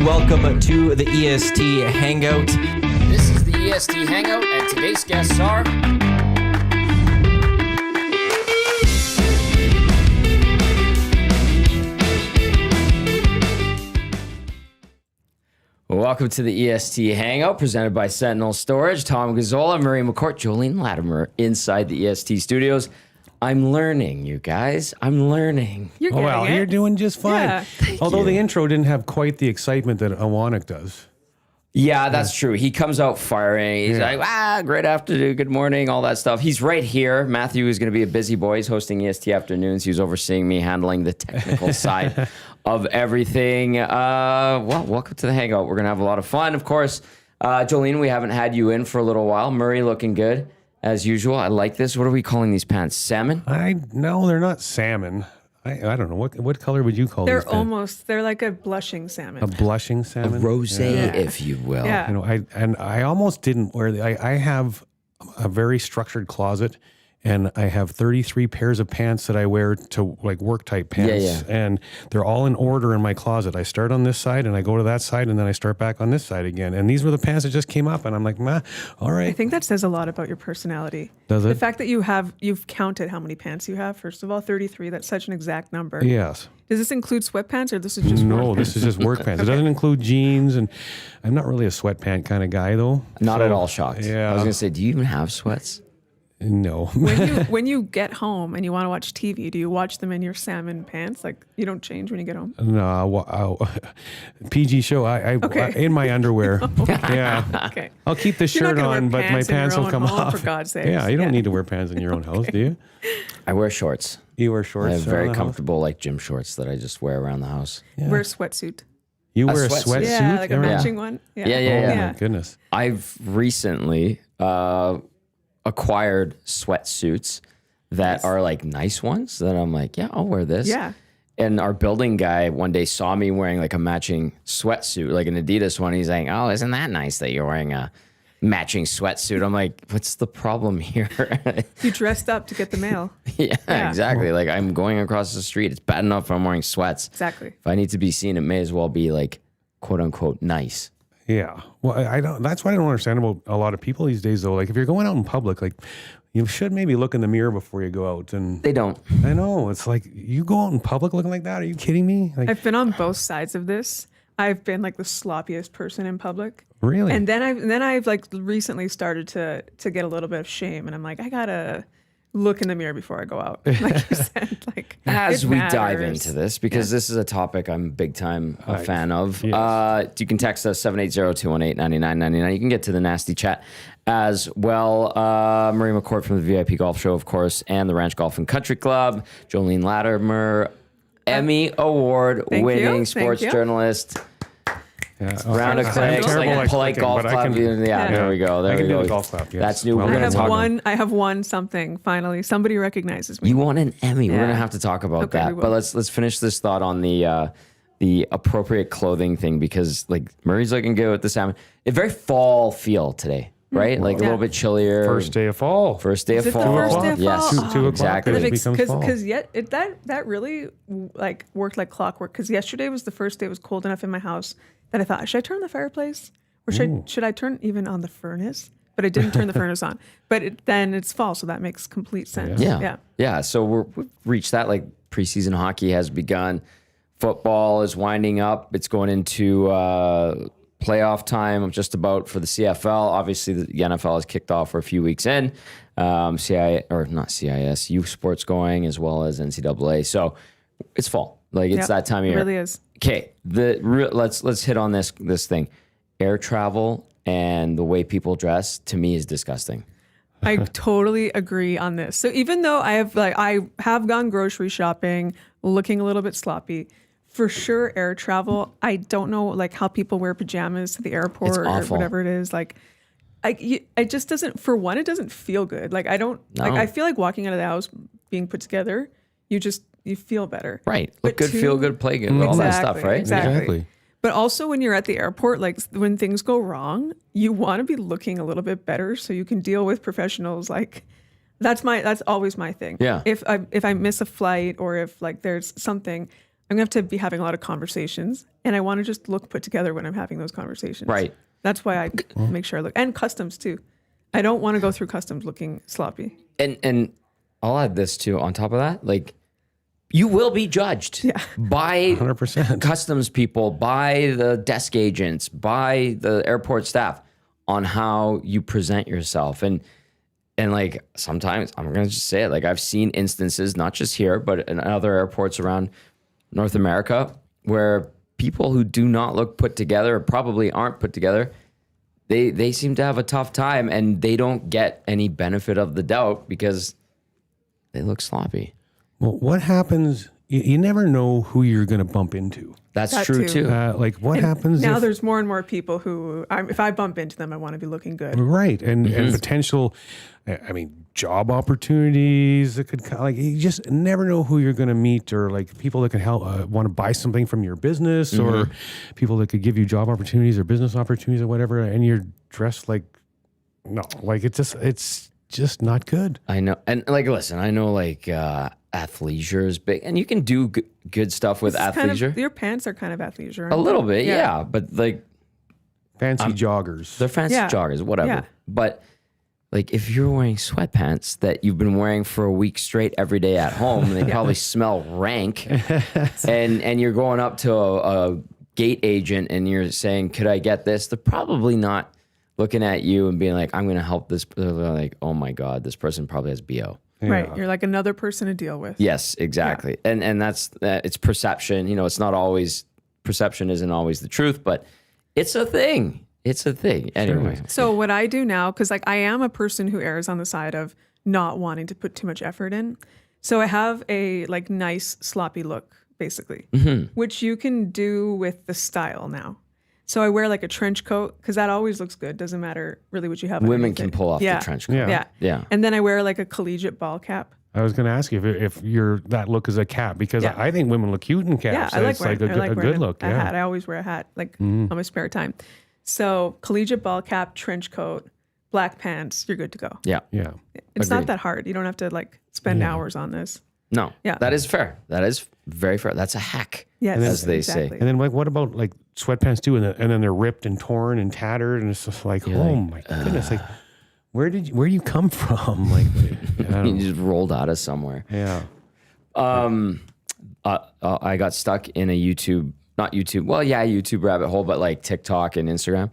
Welcome to the EST Hangout. This is the EST Hangout, and today's guests are... Welcome to the EST Hangout, presented by Sentinel Storage. Tom Gazzola, McCourt, Jolene Latimer inside the EST studios. I'm learning, you guys. I'm learning. You're getting it. You're doing just fine. Yeah. Although the intro didn't have quite the excitement that Awanik does. Yeah, that's true. He comes out firing. He's like, great afternoon, good morning, all that stuff. He's right here. Matthew is going to be a busy boy. He's hosting EST Afternoons. He's overseeing me handling the technical side of everything. Well, welcome to the Hangout. We're going to have a lot of fun. Of course, Jolene, we haven't had you in for a little while. Murray looking good, as usual. I like this. What are we calling these pants? Salmon? No, they're not salmon. I don't know. What color would you call these pants? They're like a blushing salmon. A blushing salmon? A rosé, if you will. Yeah. You know, I almost didn't wear I have a very structured closet, and I have 33 pairs of pants that I wear to like work type pants. Yeah. And they're all in order in my closet. I start on this side and I go to that side and then I start back on this side again. And these were the pants that just came up and I'm like, all right. I think that says a lot about your personality. Does it? The fact that you've counted how many pants you have, first of all, 33, that's such an exact number. Yes. Does this include sweatpants or this is just No, work this is just work pants. It doesn't include jeans, and I'm not really a sweatpant kind of guy though. Not at all shocked. Yeah. I was going to say, do you even have sweats? No. When you get home and you want to watch TV, do you watch them in your salmon pants? Like you don't change when you get home? No, PG show. I in my underwear. Yeah. Okay. I'll keep the You're not shirt gonna wear on, but my pants in pants your will own come home, off. for God's sakes. Yeah, you don't Yeah. need to wear pants in your own house, do you? I wear shorts. You wear I shorts. have around very the house? comfortable like gym shorts that I just wear around the house. Wear a sweatsuit. You wear a sweatsuit. sweatsuit? Yeah, like a every- matching one. Yeah. Oh Yeah. my goodness. I've recently acquired sweatsuits that are like nice ones that I'm like, yeah, I'll wear this. Yeah. And our building guy one day saw me wearing like a matching sweatsuit, like an Adidas one. He's like, oh, isn't that nice that you're wearing a matching sweatsuit? I'm like, what's the problem here? You dressed up to get the mail. yeah, Yeah. exactly. Like I'm going across the street. It's bad enough I'm wearing sweats. Exactly. If I need to be seen, it may as well be like, quote unquote, nice. Yeah. Well, I don't. That's what I don't understand about a lot of people these days, though. Like, if you're going out in public, like, you should maybe look in the mirror before you go out. And They don't. I know it's like you go out in public looking like that. Are you kidding me? Like, I've been on both sides of this. I've been like the sloppiest person in public. really? And then I've like recently started to get a little bit of shame, and I'm like, I gotta look in the mirror before I go out. Like you said, like As it we dive matters. into this, because this is a topic I'm big time a fan of. yes. You can text us 780-218-9999. You can get to the nasty chat as well. Marie McCourt from the VIP Golf Show, of course, and the Ranch Golf and Country Club. Jolene Latimer, Emmy Award Thank winning you. sports Thank you. journ't. Yeah. Round of I'm clicks, terrible like at a polite clicking, golf but clap. I can- Yeah, there we go. There I we can do go. the golf clap. Yes. That's new. Well, We're I gonna have talk. I have won something finally. Somebody recognizes me. You won an Emmy. We're Yeah. gonna have to talk about Okay, that. we But will. let's finish this thought on the appropriate clothing thing, because like Murray's looking good with the salmon. A very fall feel today, right? Like a Yeah. little bit chillier. First day of fall. First day Is of it the fall. first day of Yes, fall? Two o'clock. exactly. It becomes fall. Because that really like worked like clockwork. Because yesterday was the first day it was cold enough in my house that I thought, should I turn on the fireplace or should I turn even on the furnace? But I didn't turn the furnace on. But then it's fall, so that makes complete sense. Yeah. So we've reached that. Like preseason hockey has begun. Football is winding up. It's going into playoff time just about for the CFL. Obviously, the NFL has kicked off for a few weeks in. CIS, youth sports going, as well as NCAA. So it's fall. Like it's that time of year. It really is. Okay, let's hit on this thing. Air travel and the way people dress, to me, is disgusting. I totally agree on this. So even though I have gone grocery shopping, looking a little bit sloppy, for sure air travel. I don't know like how people wear pajamas to the airport It's or awful. whatever it is. Like, it just doesn't. For one, it doesn't feel good. Like I feel like walking out of the house being put together. You feel better. Right. Look But good, two- feel good, play good, all that stuff, right? Exactly. But also when you're at the airport, like when things go wrong, you want to be looking a little bit better so you can deal with professionals. Like that's always my thing. Yeah. If I miss a flight or if like there's something, I'm gonna have to be having a lot of conversations, and I want to just look put together when I'm having those conversations. Right. That's why I make sure I look, and customs too. I don't want to go through customs looking sloppy. And I'll add this too on top of that. Like, you will be judged by 100%. customs people, by the desk agents, by the airport staff on how you present yourself. And like, sometimes I'm going to just say it. Like, I've seen instances, not just here, but in other airports around North America, where people who do not look put together, or probably aren't put together, they seem to have a tough time, and they don't get any benefit of the doubt because they look sloppy. Well, what happens? You never know who you're going to bump into. That's That true too. too. Like, what happens Now if, there's more and more people who, if I bump into them, I want to be looking good. right, and potential, I mean, job opportunities that could, like, you just never know who you're going to meet, or like people that can help, want to buy something from your business, or people that could give you job opportunities or business opportunities or whatever, and you're dressed like, no, like it's just not good. I know. And like, listen, I know like athleisure is big, and you can do good stuff with athleisure. Your pants are kind of athleisure. A little bit, yeah. But like, Fancy joggers. they're fancy joggers, whatever. Yeah. But like, if you're wearing sweatpants that you've been wearing for a week straight every day at home, and they probably smell rank, and you're going up to a gate agent and you're saying, "Could I get this?" They're probably not looking at you and being like, "I'm going to help this." They're like, "Oh my God, this person probably has BO." Right. You're like another person to deal with. Yes, exactly. And that's it's perception. You know, it's not always, perception isn't always the truth, but it's a thing. It's a thing. Anyway. So what I do now, because like I am a person who errs on the side of not wanting to put too much effort in. So I have a like nice sloppy look, basically, which you can do with the style now. So I wear like a trench coat because that always looks good. Doesn't matter really what you have. Women underneath can it. pull off the trench coat. Yeah. Yeah. And then I wear like a collegiate ball cap. I was going to ask you if you're that look is a cap, because I think women look cute in Yeah, caps. I like It's wearing, like I like a wearing good look. a hat. I always wear a hat like on my spare time. So collegiate ball cap, trench coat, black pants, you're good to go. Yeah. Yeah. It's Agreed. not that hard. You don't have to like spend hours on this. No. Yeah. That is fair. That is very fair. That's a hack. Yes, as they say. exactly. And then like, what about like sweatpants too? And then they're ripped and torn and tattered, and it's just like, oh my goodness, like where you come from? Like, I don't You know. just rolled out of somewhere. Yeah. I got stuck in a YouTube rabbit hole, but like TikTok and Instagram.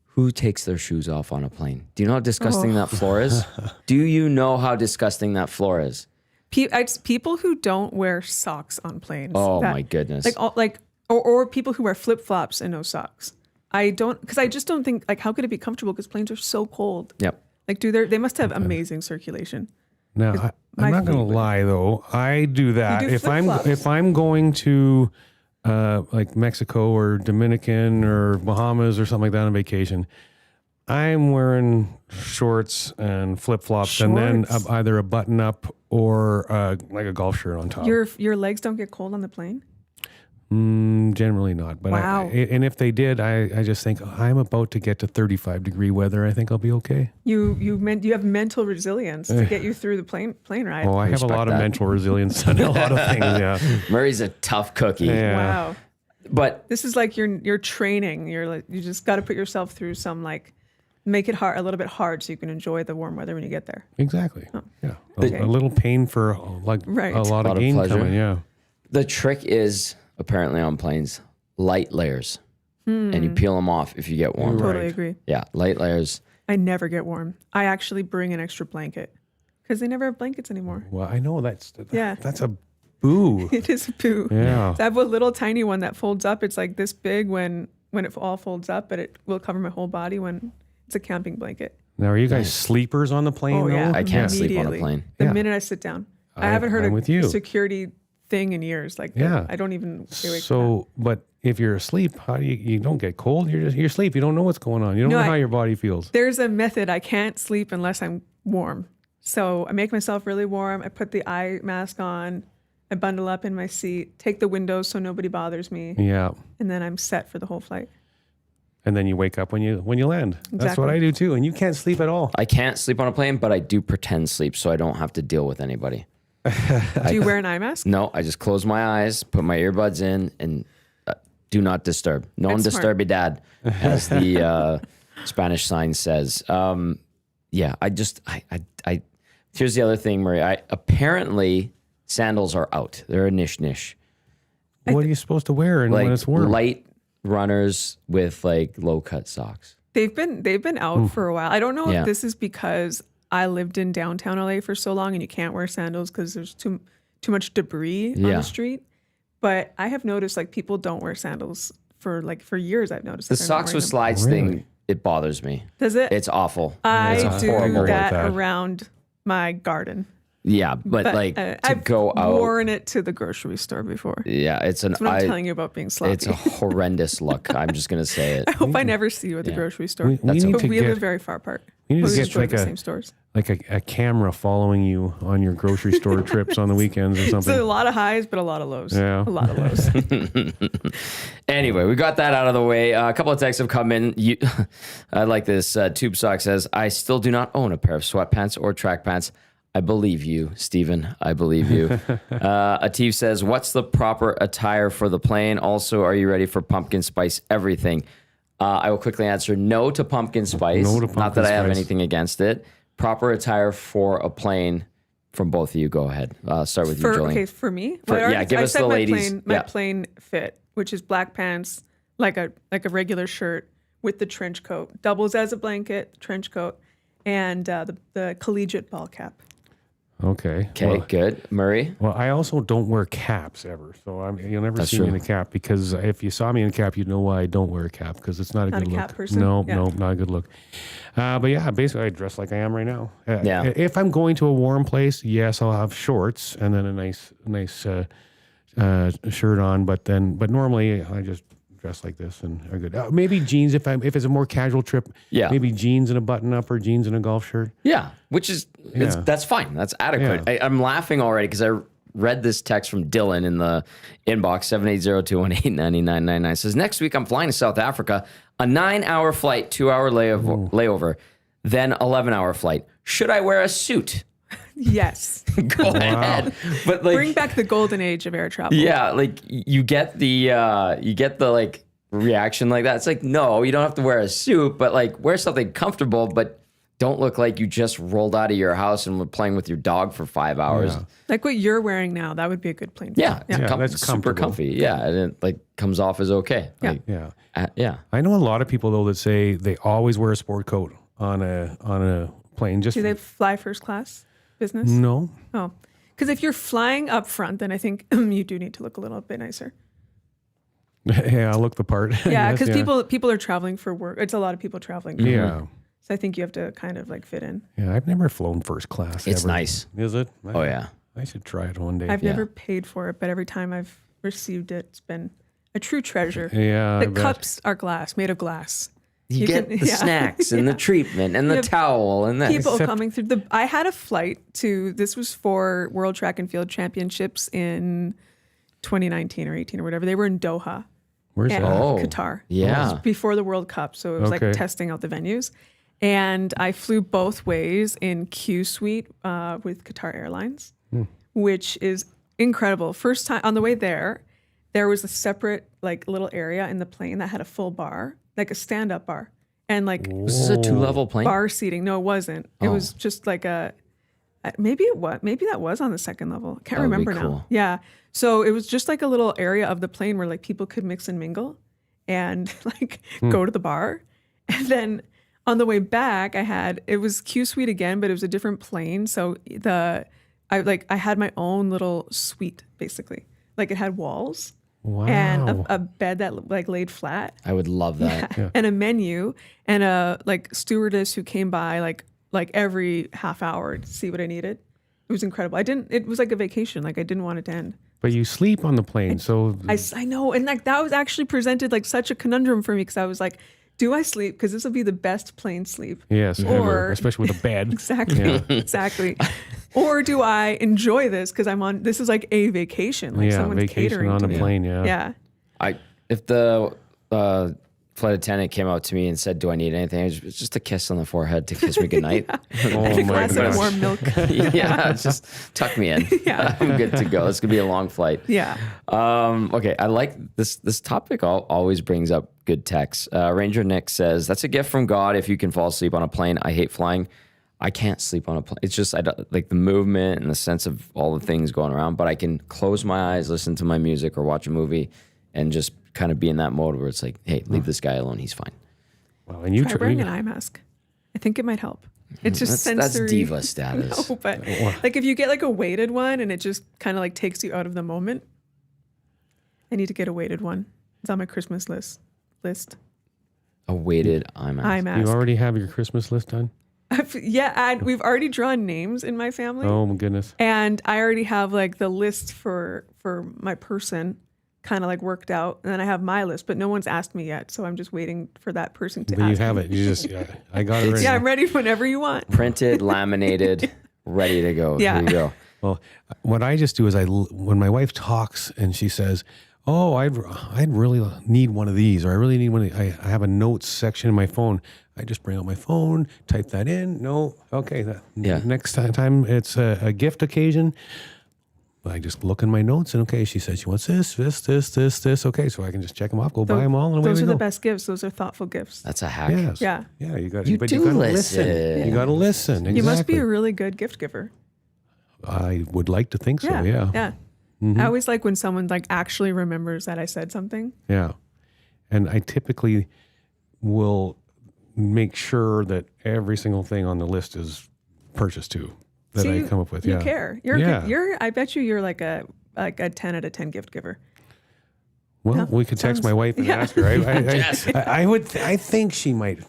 Who takes their shoes off on a plane? Do you know how disgusting that floor is? Do you know how disgusting that floor is? It's people who don't wear socks on planes. Oh my goodness. Or people who wear flip flops and no socks. I just don't think, like, how could it be comfortable? Because planes are so cold. Yep. Like, they must have amazing circulation. Now, I'm not going to lie though. I do that You do flip-flops. if I'm going to like Mexico or Dominican or Bahamas or something like that on vacation, I'm wearing shorts and flip flops, and then Shorts? either a button up or like a golf shirt on top. Your legs don't get cold on the plane? Generally not, but Wow. and if they did, I just think I'm about to get to 35-degree weather. I think I'll be okay. You have mental resilience to get you through the plane ride. Oh, I have a Respect lot of that. mental resilience on a lot of things. Yeah. Murray's a tough cookie. Yeah. Wow. But This is like your training. You're like, you just got to put yourself through some, like, make it hard, a little bit hard, so you can enjoy the warm weather when you get there. Exactly. Yeah. Okay. A little pain for like Right. a lot of of gain pleasure. coming. Yeah. the trick is apparently on planes, light layers. And you peel them off if you get warm. Totally agree. Yeah, light layers. I never get warm. I actually bring an extra blanket because they never have blankets anymore. Well, I know that's a boo. It is a poo. Yeah. So I have a little tiny one that folds up. It's like this big when it all folds up, but it will cover my whole body when it's a camping blanket. Now, are you guys sleepers on the plane? Oh, though? yeah. I can't sleep on a Immediately. plane. The Yeah. minute I sit down. I haven't heard I'm a with you. security thing in years. Like, Yeah. I don't even stay awake. So, but if you're asleep, how do you don't get cold? You're asleep. You don't know what's going on. You don't No, know how I- your body feels. There's a method. I can't sleep unless I'm warm. So I make myself really warm. I put the eye mask on. I bundle up in my seat, take the windows so nobody bothers me, Yeah. and then I'm set for the whole flight. And then you wake up when you land. That's what Exactly. I do too. And you can't sleep at all. I can't sleep on a plane, but I do pretend sleep so I don't have to deal with anybody. Do you wear an eye mask? No, I just close my eyes, put my earbuds in, and do not disturb. No one That's disturb your dad, as the Spanish sign says. Yeah, I here's the other thing, Marie. Apparently sandals are out. They're a niche. What are you supposed to wear and when it's warm? Light runners with like low cut socks. They've been out for a while. I don't know Yeah. if this is because I lived in downtown LA for so long and you can't wear sandals because there's too much debris on Yeah. the street. But I have noticed like people don't wear sandals for years. I've noticed The that they're not socks wearing with them. slides thing, it bothers me. Does it? It's awful. I It's do horrible. that that. around my garden. Yeah, but like to I've go out. worn it to the grocery store before. Yeah, it's an. That's what I'm telling you about being sloppy. It's a horrendous look. I'm just gonna say it. I hope I never see you at the grocery store. We need But to we get live very far apart. we need to We get just go to like the a- same stores. like a camera following you on your grocery store trips on the weekends or So a something. lot of highs, but a lot of lows. Yeah. A lot of lows. Anyway, we got that out of the way. A couple of texts have come in. I like this. Tube Sock says, I still do not own a pair of sweatpants or track pants. I believe you, Stephen. I believe you. Atif says, what's the proper attire for the plane? Also, are you ready for pumpkin spice everything? I will quickly answer no to pumpkin spice. No to Not pumpkin that I have spice. anything against it. Proper attire for a plane from both of you. Go ahead. Start with you, Jolene. Okay, for me, For- I already- yeah, give I us said the my ladies. Plane, my Yeah. plane fit, which is black pants, like a regular shirt with the trench coat, doubles as a blanket, trench coat, and the collegiate ball cap. Okay. Okay, good. Murray? Well, I also don't wear caps ever, so you'll never That's see me true. in a cap because if you saw me in a cap, you'd know why I don't wear a cap because it's not a Not good a look. cap person? No, Yeah. no, not a good look. But yeah, basically I dress like I am right now. Yeah. If I'm going to a warm place, yes, I'll have shorts and then a nice shirt on. But normally I just dress like this and are good. Maybe jeans if it's a more casual trip. Yeah. Maybe jeans and a button up or jeans and a golf shirt. Yeah, which is Yeah. that's fine. That's adequate. Yeah. I'm laughing already because I read this text from Dylan in the inbox 780-218-9999. Says next week I'm flying to South Africa, a 9-hour flight, 2-hour layover, then 11-hour flight. Should I wear a suit? Yes. Go ahead. But like, Bring back the golden age of air travel. yeah, like you get the like reaction like that. It's like, no, you don't have to wear a suit, but like wear something comfortable, but don't look like you just rolled out of your house and were playing with your dog for 5 hours. Yeah. Like what you're wearing now, that would be a good plane. fit. Yeah, Yeah, that's super comfortable. comfy. Yeah, and it like comes off as okay. Yeah. Like, Yeah. yeah. I know a lot of people though that say they always wear a sport coat on a plane. Just Do they fly first class business? no. Oh, because if you're flying up front, then I think you do need to look a little bit nicer. Yeah, I'll look the part. Yeah, Yes, because people are traveling for work. It's a lot of people traveling. For work. Yeah, So I think you have to kind of like fit in. yeah. I've never flown first class. It's ever. nice. Is it? Oh yeah. I should try it one day. I've never paid for it, but every time I've received it, it's been a true treasure. Yeah, I The bet. cups are glass, made of glass. You get can- the yeah. snacks and the treatment and the have towel and that. People Except- coming through I had a flight to, this was for World Track and Field Championships in 2019 or 18 or whatever. They were in Doha. Where's and that? Oh. Qatar. Yeah. It was before the World Cup, so it was Okay. like testing out the venues. And I flew both ways in Q Suite with Qatar Airlines, which is incredible. First time on the way there was a separate like little area in the plane that had a full bar, like a stand-up bar, and like This is a 2-level plane. bar seating. No, it wasn't. It was just like maybe that was on the second level. Can't That would be remember cool. now. Yeah. So it was just like a little area of the plane where like people could mix and mingle and like go to the bar. And then on the way back, it was Q Suite again, but it was a different plane. So I had my own little suite basically. Like it had walls and a bed that like laid flat. I would love that. And a menu and a like stewardess who came by like every half hour to see what I needed. It was incredible. It was like a vacation. Like I didn't want it to end. But you sleep on the plane, so I know. And like that was actually presented like such a conundrum for me because I was like, do I sleep? Because this will be the best plane sleep. yes, Or- ever, especially with a bed. Exactly. Yeah. Exactly. Or do I enjoy this? Because this is like a vacation. Like Yeah, someone's vacation catering on to a me. plane, yeah. Yeah. If the flight attendant came out to me and said, "Do I need anything?" It was just a kiss on the forehead to kiss me goodnight. Oh And a my glass of gosh. warm milk. Yeah, just tuck me in. Yeah. I'm good to go. It's gonna be a long flight. Yeah. Okay, I like this. This topic always brings up good texts. Ranger Nick says, "That's a gift from God. If you can fall asleep on a plane, I hate flying. I can't sleep on a plane. It's just I don't, like the movement and the sense of all the things going around. But I can close my eyes, listen to my music, or watch a movie, and just kind of be in that mode where it's like, hey, leave this guy alone. He's fine." Well, and you Try wearing an eye mask. I think it might help. It's just That's sensory. diva status. No, but like if you get like a weighted one and it just kind of like takes you out of the moment. I need to get a weighted one. It's on my Christmas list. A weighted eye mask. Eye mask. You already have your Christmas list done? Yeah, and we've already drawn names in my family. Oh my goodness. And I already have like the list for my person kind of like worked out. And then I have my list, but no one's asked me yet. So I'm just waiting for that person to But ask you have me. it. You just, I got it ready. Yeah, I'm ready whenever you want. Printed, laminated, ready to go. Yeah. Here you go. Well, what I just do is when my wife talks and she says, "Oh, I'd really need one of these," or "I really need one of these," I have a notes section in my phone. I just bring out my phone, type that in. No, okay. Yeah. Next time it's a gift occasion, I just look in my notes and okay, she says she wants this. Okay, so I can just check them off, go buy them all, and away Those we are go. the best gifts. Those are thoughtful gifts. That's a hack. Yes. Yeah. Yeah, you got. You But do you got to listen. listen. You got to listen. Exactly. You must be a really good gift giver. I would like to think so. Yeah. Yeah. I always like when someone like actually remembers that I said something. Yeah. And I typically will make sure that every single thing on the list is purchased too that See, I come up with. You Yeah. care. You're Yeah. good. I bet you're like a 10 out of 10 gift giver. Well, Yeah. we could text Sounds- my wife and yeah. ask her. I think she might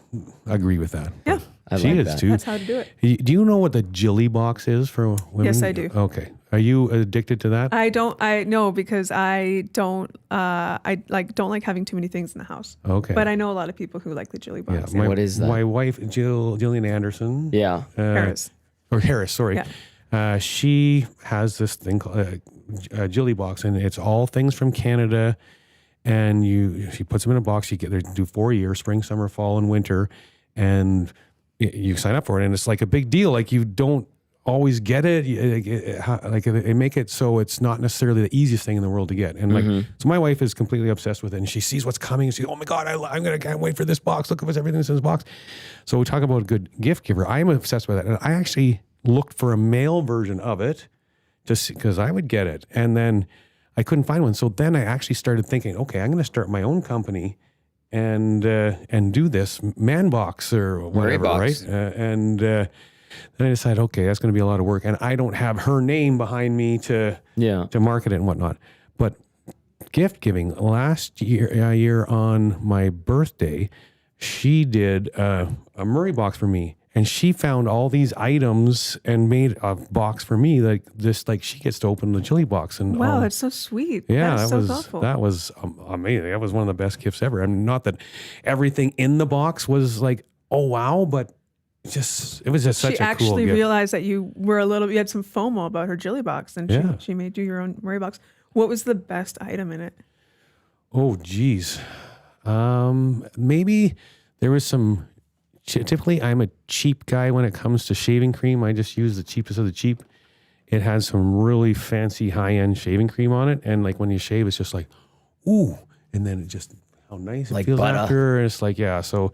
agree with that. Yeah. She like is that. too. That's how to do it. Do you know what the Jilly box is for women? Yes, I do. Okay. Are you addicted to that? I know because I don't like having too many things in the house. Okay. But I know a lot of people who like the Jilly yeah. box. What is that? My wife, Jillian Anderson. Yeah. Harris. Or Harris, sorry. Yeah. She has this thing called a Jilly box, and it's all things from Canada. And she puts them in a box. You get there, do 4 years, spring, summer, fall, and winter, and you sign up for it. And it's like a big deal. Like you don't always get it. They make it so it's not necessarily the easiest thing in the world to get. And so my wife is completely obsessed with it, and she sees what's coming. And she's, "Oh my God, can't wait for this box. Look at everything that's in this box." So we talk about a good gift giver. I'm obsessed with that, and I actually looked for a male version of it just because I would get it, and then I couldn't find one. So then I actually started thinking, okay, I'm going to start my own company and do this man box or whatever, box. right? Then I decided, okay, that's going to be a lot of work, and I don't have her name behind me to market it and whatnot. But gift giving last year on my birthday, she did a Murray box for me. And she found all these items and made a box for me, like she gets to open the Jilly box. And Wow, that's so sweet. yeah, That's so thoughtful. that was amazing. That was one of the best gifts ever. I mean, not that everything in the box was like, oh wow, but it was just such She a cool actually gift. realized that you had some FOMO about her Jilly box, and she made you your own Murray box. What was the best item in it? Oh geez, maybe there was some. Typically, I'm a cheap guy when it comes to shaving cream. I just use the cheapest of the cheap. It has some really fancy high-end shaving cream on it, and like when you shave, it's just like, ooh, and then it just how nice Like it feels butter. after. And it's like, yeah, so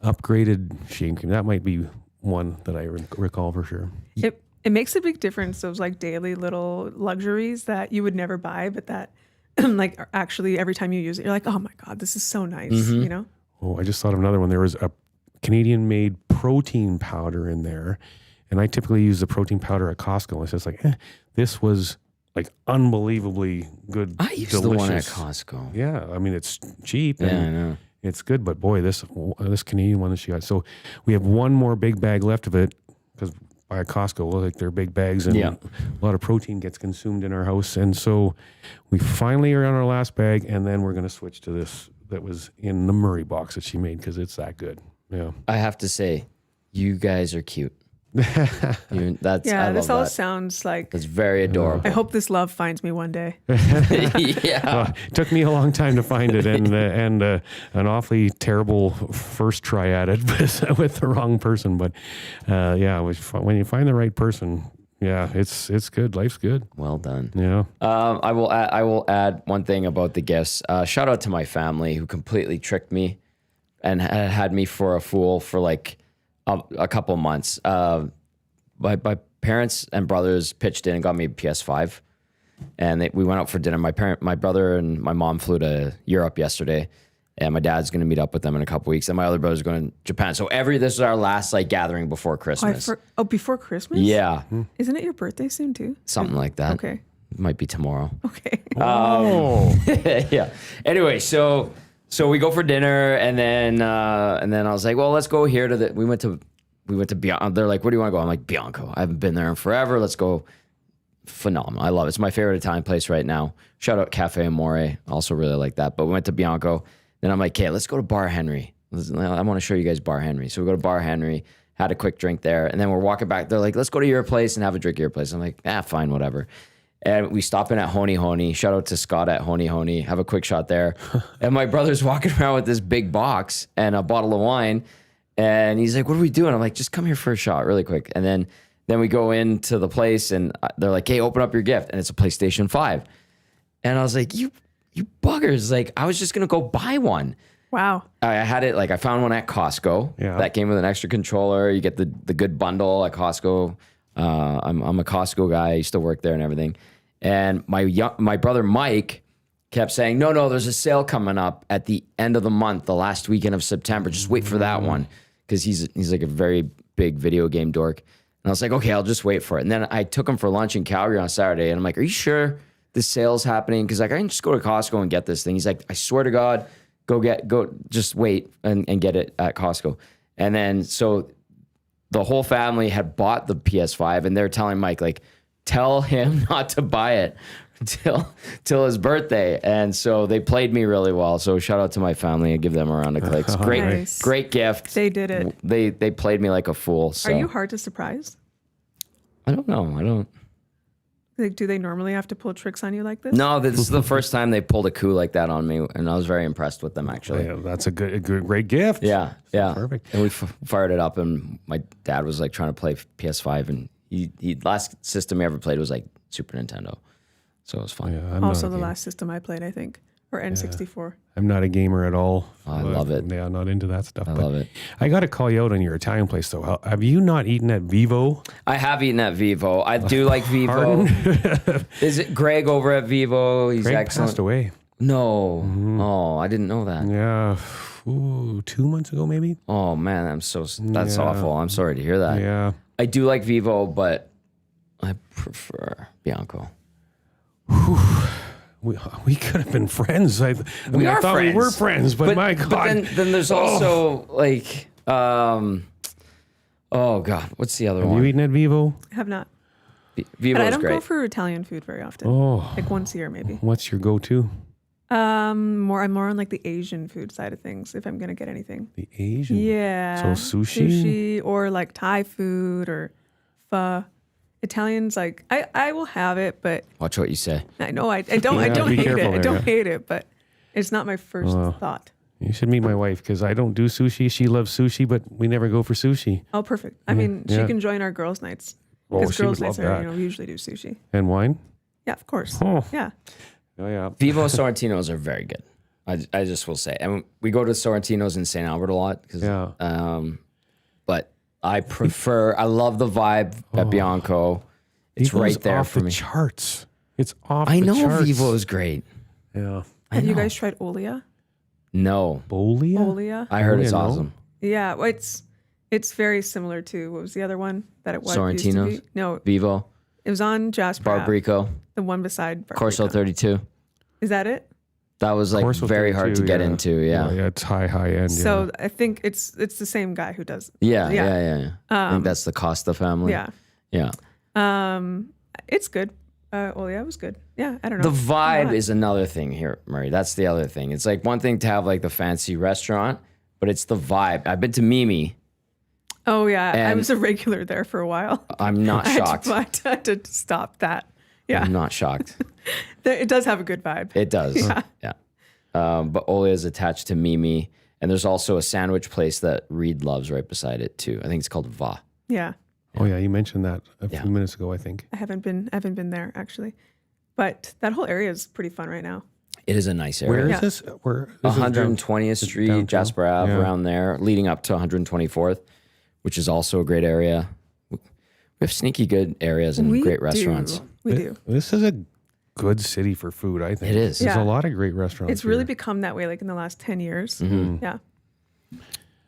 upgraded shaving cream. That might be one that I recall for sure. It makes a big difference. Those like daily little luxuries that you would never buy, but that like actually every time you use it, you're like, oh my God, this is so nice. Mm-hmm. You know? Oh, I just thought of another one. There was a Canadian-made protein powder in there, and I typically use the protein powder at Costco. And it's just like, this was like unbelievably good. I used delicious. the one at Costco. Yeah, I mean it's cheap. Yeah, and I know. it's good, but boy, this Canadian one that she got. So we have one more big bag left of it because by Costco, like they're big bags, and Yeah. a lot of protein gets consumed in our house, and so we finally are on our last bag, and then we're going to switch to this that was in the Murray box that she made because it's that good. Yeah. I have to say, you guys are cute. That's Yeah, I this love all that. sounds like. That's very adorable. I hope this love finds me one day. Yeah. It took me a long time to find it, and an awfully terrible first try at it with the wrong person. But yeah, when you find the right person, yeah, it's good. Life's good. Well done. Yeah. I will add one thing about the gifts. Shout out to my family who completely tricked me and had me for a fool for like a couple months. My parents and brothers pitched in and got me a PS5, and we went out for dinner. My brother and my mom flew to Europe yesterday, and my dad's going to meet up with them in a couple weeks, and my other brother's going to Japan. So this is our last like gathering before Christmas. Before Christmas? Yeah, Isn't it your birthday soon too? something like that. Okay. It might be tomorrow. Okay. Yeah. Anyway, so we go for dinner, and then I was like, well, let's go here we went to Bianco. They're like, where do you want to go? I'm like, Bianco. I haven't been there in forever. Let's go. Phenomenal. I love it. It's my favorite Italian place right now. Shout out Cafe Amore. Also really like that. But we went to Bianco. Then I'm like, okay, let's go to Bar Henry. I want to show you guys Bar Henry. So we go to Bar Henry, had a quick drink there, and then we're walking back. They're like, let's go to your place and have a drink at your place. I'm like, fine, whatever. And we stop in at Honey Honey. Shout out to Scott at Honey Honey. Have a quick shot there. And my brother's walking around with this big box and a bottle of wine. And he's like, what are we doing? I'm like, just come here for a shot really quick. And then we go into the place, and they're like, hey, open up your gift. And it's a PlayStation 5. And I was like, you buggers. Like, I was just going to go buy one. Wow. I had it, like, I found one at Costco. Yeah. That came with an extra controller. You get the good bundle at Costco. I'm a Costco guy. I used to work there and everything. And my brother Mike kept saying, no, there's a sale coming up at the end of the month, the last weekend of September. Just wait for that one. Because he's like a very big video game dork. And I was like, okay, I'll just wait for it. And then I took him for lunch in Calgary on Saturday. And I'm like, are you sure this sale's happening? Because like, I can just go to Costco and get this thing. He's like, I swear to God, just wait and get it at Costco. And then so the whole family had bought the PS5, and they're telling Mike, like, tell him not to buy it till his birthday. And so they played me really well. So shout out to my family and give them a round of clicks. Nice. Great gift. They did it. They played me like a fool. So. Are you hard to surprise? I don't know. Like, do they normally have to pull tricks on you like this? No, this is the first time they pulled a coup like that on me, and I was very impressed with them, actually. Yeah, that's a great gift. Yeah. Perfect. And we fired it up, and my dad was like trying to play PS5, and he last system he ever played was like Super Nintendo, so it was fun. Yeah, Also, the last system I played, I think, or N64. I'm not a gamer at all. I love it. Yeah, not into that stuff. I love it. I got to call you out on your Italian place, though. Have you not eaten at Vivo? I have eaten at Vivo. I do like Vivo. Is it Greg over at Vivo? He's Greg excellent. passed away. No. Oh, I didn't know that. Yeah, 2 months ago, maybe. Oh man, that's Yeah. awful. I'm sorry to hear that. Yeah. I do like Vivo, but I prefer Bianco. We could have been friends. I are thought we friends. were friends, but my God. But then there's also like, oh God, what's the other Have one? you eaten at Vivo? I have not. Vivo's But I don't great. go for Italian food very often. Oh, Like once a year, maybe. what's your go-to? I'm more on like the Asian food side of things if I'm gonna get anything. The Asian. Yeah. So sushi? or like Thai food or pho. Italians, like I will have it, but Watch what you say. I know I don't Yeah, be hate careful it. I there, don't yeah. hate it, but it's not my first thought. You should meet my wife because I don't do sushi. She loves sushi, but we never go for sushi. Oh, perfect. I mean, she can join our girls' nights. Oh, Because she girls' would nights love are, that. we usually do sushi. And wine? Yeah, of course. Oh. Yeah. Oh, yeah. Vivo Sorrentinos are very good. I just will say. And we go to Sorrentinos in St. Albert a lot. Yeah. But I love the vibe at Bianco. It's Vivo's right there off for the me. charts. It's off I the know charts. Vivo is great. Yeah. Have you guys tried Olia? No. Bolia? Olia? I heard it's no. awesome. Yeah, well, it's very similar to, what was the other one that it was? Used to Sorrentinos? be? No, Vivo. it was on Jasper. Ave, Barbrico. the one beside Barbrico. Corso 32. Is that it? That was like Corso very hard to 32, get yeah. into. Yeah. Oh, yeah, it's high end. So I think it's the same guy who does. Yeah. Yeah. I think that's the Costa family. Yeah. Yeah. It's good. Olia was good. Yeah, I don't The know. vibe is another thing here, Murray. That's the other thing. It's like one thing to have like the fancy restaurant, but it's the vibe. I've been to Mimi. Oh yeah, I And- was a regular there for a while. I'm not shocked. I had to stop that. Yeah, I'm not shocked. It does have a good vibe. It does. Yeah. But Ole is attached to Mimi. And there's also a sandwich place that Reed loves right beside it too. I think it's called Va. Yeah, Oh yeah, you mentioned that a few minutes ago, I think. I haven't been there actually, but that whole area is pretty fun right now. It is a nice area. Where is Yeah. this? Where? This is down- 120th Street, downtown? Jasper Ave, Yeah. around there, leading up to 124th, which is also a great area. We have sneaky good areas and great restaurants. We do. This is a good city for food, I think. It is. There's Yeah. a lot of great restaurants. It's really here. become that way, like in the last 10 years. Mm-hmm. Yeah.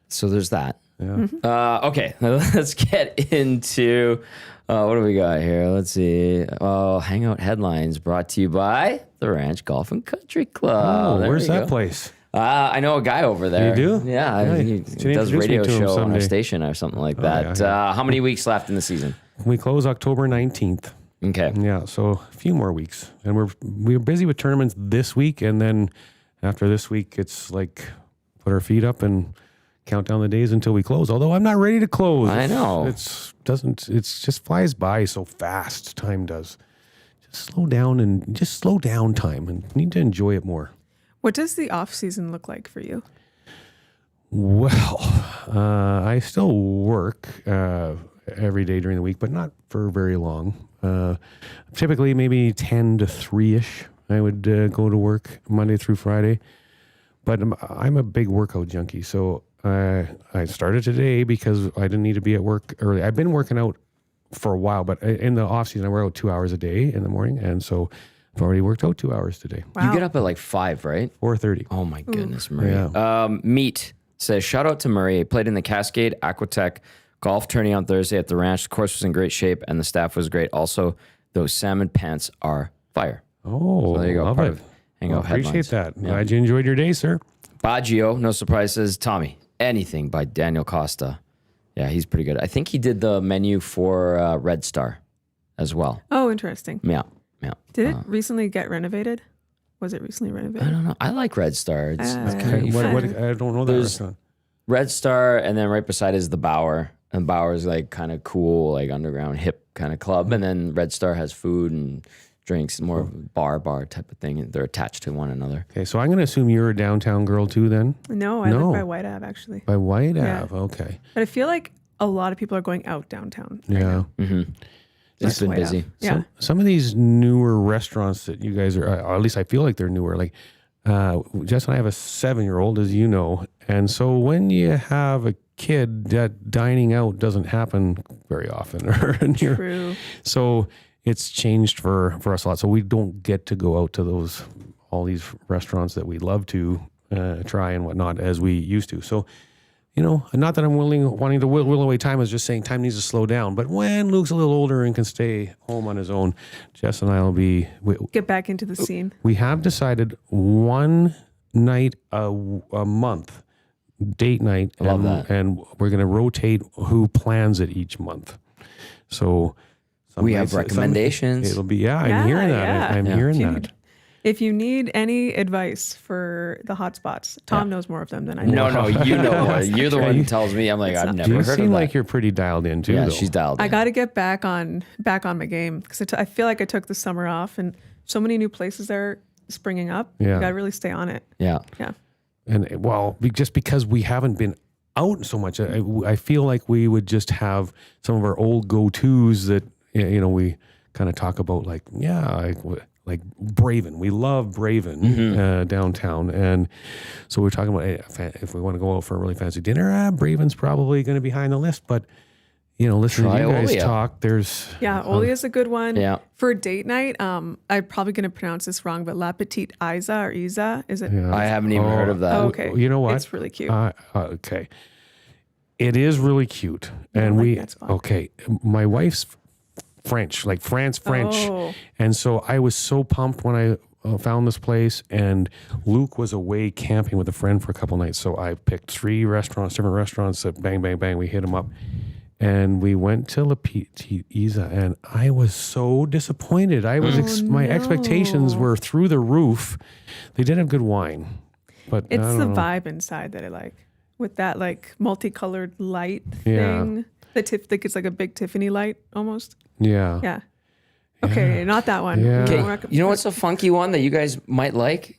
So there's that. Yeah. Okay, let's get into what do we got here? Let's see. Hangout headlines brought to you by the Ranch Golf and Country Club. Oh, There where's you that go. place? I know a guy over there. You do? Yeah, he Should does introduce a me radio to him show on our someday. station or something like that. yeah. How many weeks left in the season? We close October 19th. Okay. Yeah, so a few more weeks. And we're busy with tournaments this week, and then after this week it's like put our feet up and count down the days until we close. Although I'm not ready to close. I know. It's just flies by so fast. Time does. Just slow down time and need to enjoy it more. What does the off season look like for you? Well, I still work every day during the week, but not for very long. Typically, maybe 10 to 3-ish. I would go to work Monday through Friday. But I'm a big workout junkie, so I started today because I didn't need to be at work early. I've been working out for a while, but in the off season, I work out 2 hours a day in the morning, and so I've already worked out 2 hours today. Wow. You get up at like 5, right? 4:30. Oh my goodness, Murray. Yeah. Meat says, shout out to Murray. He played in the Cascade Aquatech golf tourney on Thursday at the ranch. The course was in great shape and the staff was great. Also, those salmon pants are fire. Oh, So there you go. love Part it. of Hangout Appreciate headlines. that. Glad you enjoyed your day, sir. Baggio, no surprise, says, Tommy, anything by Daniel Costa. Yeah, he's pretty good. I think he did the menu for Red Star as well. Oh, interesting. Yeah. Did it recently get renovated? Was it recently renovated? I don't know. I like Red Star. It's kind Okay, of what, I don't know that There's- restaurant. Red Star, and then right beside is the Bower. And Bower's like kind of cool, like underground hip kind of club. And then Red Star has food and drinks, more of a bar type of thing. And they're attached to one another. Okay, so I'm going to assume you're a downtown girl too then? No, I No. live by White Ave actually. By White Yeah. Ave, okay. But I feel like a lot of people are going out downtown. Yeah. It's been White busy. Ave. Yeah. Some of these newer restaurants that you guys are, or at least I feel like they're newer. Like Jess and I have a 7-year-old, as you know, and so when you have a kid, that dining out doesn't happen very often. True. So it's changed for us a lot. So we don't get to go out to all these restaurants that we love to try and whatnot as we used to. So. You know, not that I'm wanting to will away time. I was just saying time needs to slow down. But when Luke's a little older and can stay home on his own, Jess and I will be. Get back into the scene. We have decided one night a month, date night. I love that. And we're going to rotate who plans it each month. So We have recommendations. It'll be, I'm Yeah, hearing that. yeah. I'm Yeah. hearing If you that. need- If you need any advice for the hot spots, Tom knows more of them than I know. No, you know more. You're the one who tells me. I'm like, I've never You heard seem of that. like you're pretty dialed in too. Yeah, though. she's dialed in. I got to get back on my game because I feel like I took the summer off and so many new places are springing up. Yeah. You got to really stay on it. Yeah. Yeah. And well, just because we haven't been out so much, I feel like we would just have some of our old go-tos that, you know, we kind of talk about like Braven. We love Braven downtown. And so we're talking about if we want to go out for a really fancy dinner, Braven's probably going to be high on the list. But, you know, listening to you guys Triolia. talk, there's... Yeah. Oli is a good one. Yeah. For a date night, I'm probably going to pronounce this wrong, but La Petite Isa or Isa, is it? I haven't even heard of that. Oh, okay. You know what? It's really cute. Okay. It is really cute. And like we... that spot. Okay. My wife's French, like French. Oh. And so I was so pumped when I found this place, and Luke was away camping with a friend for a couple nights. So I picked 3 restaurants, different restaurants that bang, bang, bang. We hit them up. And we went to La Petite Isa, and I was so disappointed. I was my expectations were through the roof. They did have good wine, but It's I the don't know. vibe inside that I like. with that like multicolored light Yeah. thing. Like it's like a big Tiffany light almost. Yeah. Yeah. Okay, not that one. Yeah. Okay, We're not- you know what's a funky one that you guys might like?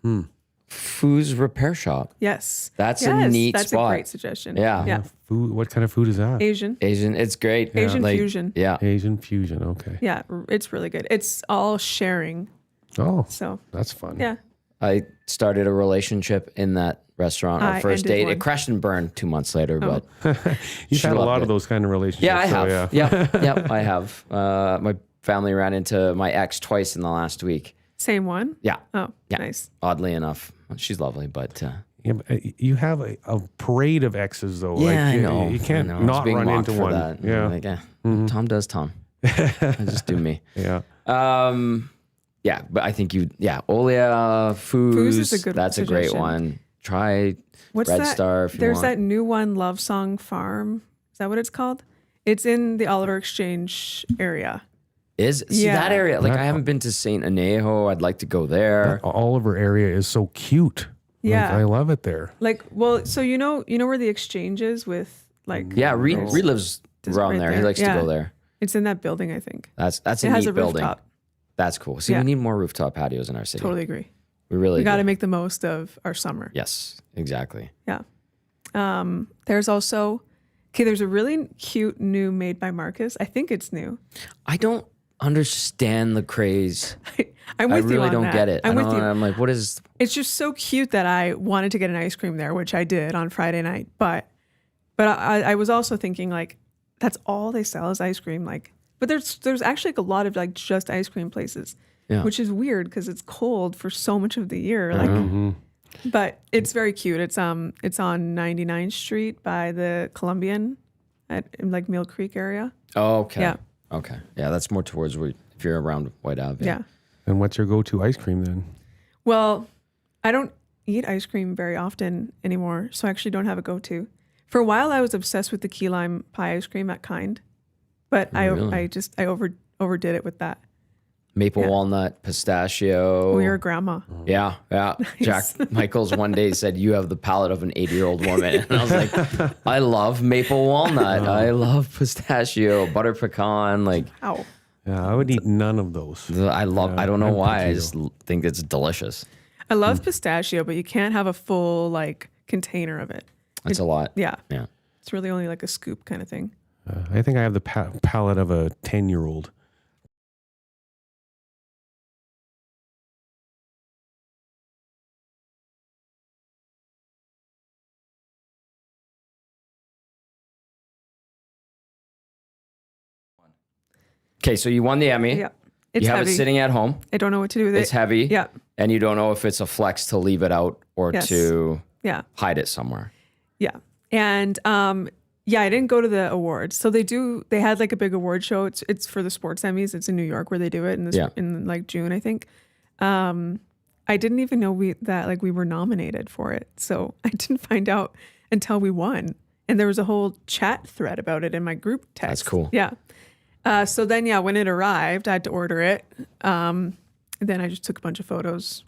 Foo's Repair Shop. Yes. That's a neat That's spot. a great suggestion. Yeah. Yeah. Food. What kind of food is that? Asian. Asian, it's great. Asian fusion. Yeah. Asian fusion. Okay. Yeah, it's really good. It's all sharing. Oh, So that's fun. yeah. I started a relationship in that restaurant. Our I first ended date. one. It crashed and burned 2 months later, but You've She had a loved lot it. of those kind of relationships. yeah, I so, have. Yeah. Yeah, I have. My family ran into my ex twice in the last week. Same one. Yeah. Oh, Yeah. nice. Oddly enough, she's lovely, but Yeah, but you have a parade of exes though. yeah, I you, know. You can't I know. I was not being run mocked into for one. that. Yeah. Like, Tom does Tom. I just do me. Yeah. Yeah, but I think Olia Foos is a good that's a great suggestion. one. Try What's Red that? Star if you There's want. that new one, Love Song Farm. Is that what it's called? It's in the Oliver Exchange area. See Yeah. that area? Like That- I haven't been to Saint Anejo. I'd like to go there. Oliver area is so cute. Yeah. Like, I love it there. Like, well, so you know where the exchange is with like. Yeah, Reed those- lives Just around right there. He there. likes to Yeah. go there. It's in that building, I think. That's a It has neat a building. rooftop. That's cool. See, Yeah. we need more rooftop patios in our city. Totally agree. We really We got to do. make the most of our summer. Yes, exactly. Yeah. There's also, there's a really cute new Made by Marcus. I think it's new. I don't understand the craze. I'm I with you really on don't that. get it. I'm with you. I'm like, what is? It's just so cute that I wanted to get an ice cream there, which I did on Friday night. But I was also thinking like, that's all they sell is ice cream. Like, but there's actually like a lot of like just ice cream places, Yeah. which is weird because it's cold for so much of the year. Like, but it's very cute. It's on 99th Street by the Columbian, in like Mill Creek area. Oh, okay. Yeah. Okay. Yeah, that's more towards where if you're around White Ave. Yeah. And what's your go-to ice cream then? Well, I don't eat ice cream very often anymore, so I actually don't have a go-to. For a while, I was obsessed with the key lime pie ice cream at Kind, but I overdid it with that. Maple walnut, pistachio. Oh, you're a grandma. Yeah, yeah. Jack Michaels one day said, "You have the palate of an 80-year-old woman," and I was like, "I love maple walnut. I love pistachio, butter pecan. Like, Ow. Yeah, I would eat none of those. I love. I don't know I'm why. I picky, just think it's delicious. I love pistachio, but you can't have a full like container of it. It's a lot. Yeah, Yeah. it's really only like a scoop kind of thing. I think I have the palate of a 10-year-old. Okay, so you won the Emmy. Yeah, it's You have heavy. it sitting at home. I don't know what to do with it. It's heavy. Yeah, And you don't know if it's a flex to leave it out or Yes. to yeah. hide it somewhere. Yeah. And I didn't go to the awards. So they had like a big award show. It's for the sports Emmys. It's in New York where they do it in like June, I think. I didn't even know that we were nominated for it. So I didn't find out until we won. And there was a whole chat thread about it in my group text. That's cool. Yeah. So then, when it arrived, I had to order it. And then I just took a bunch of photos.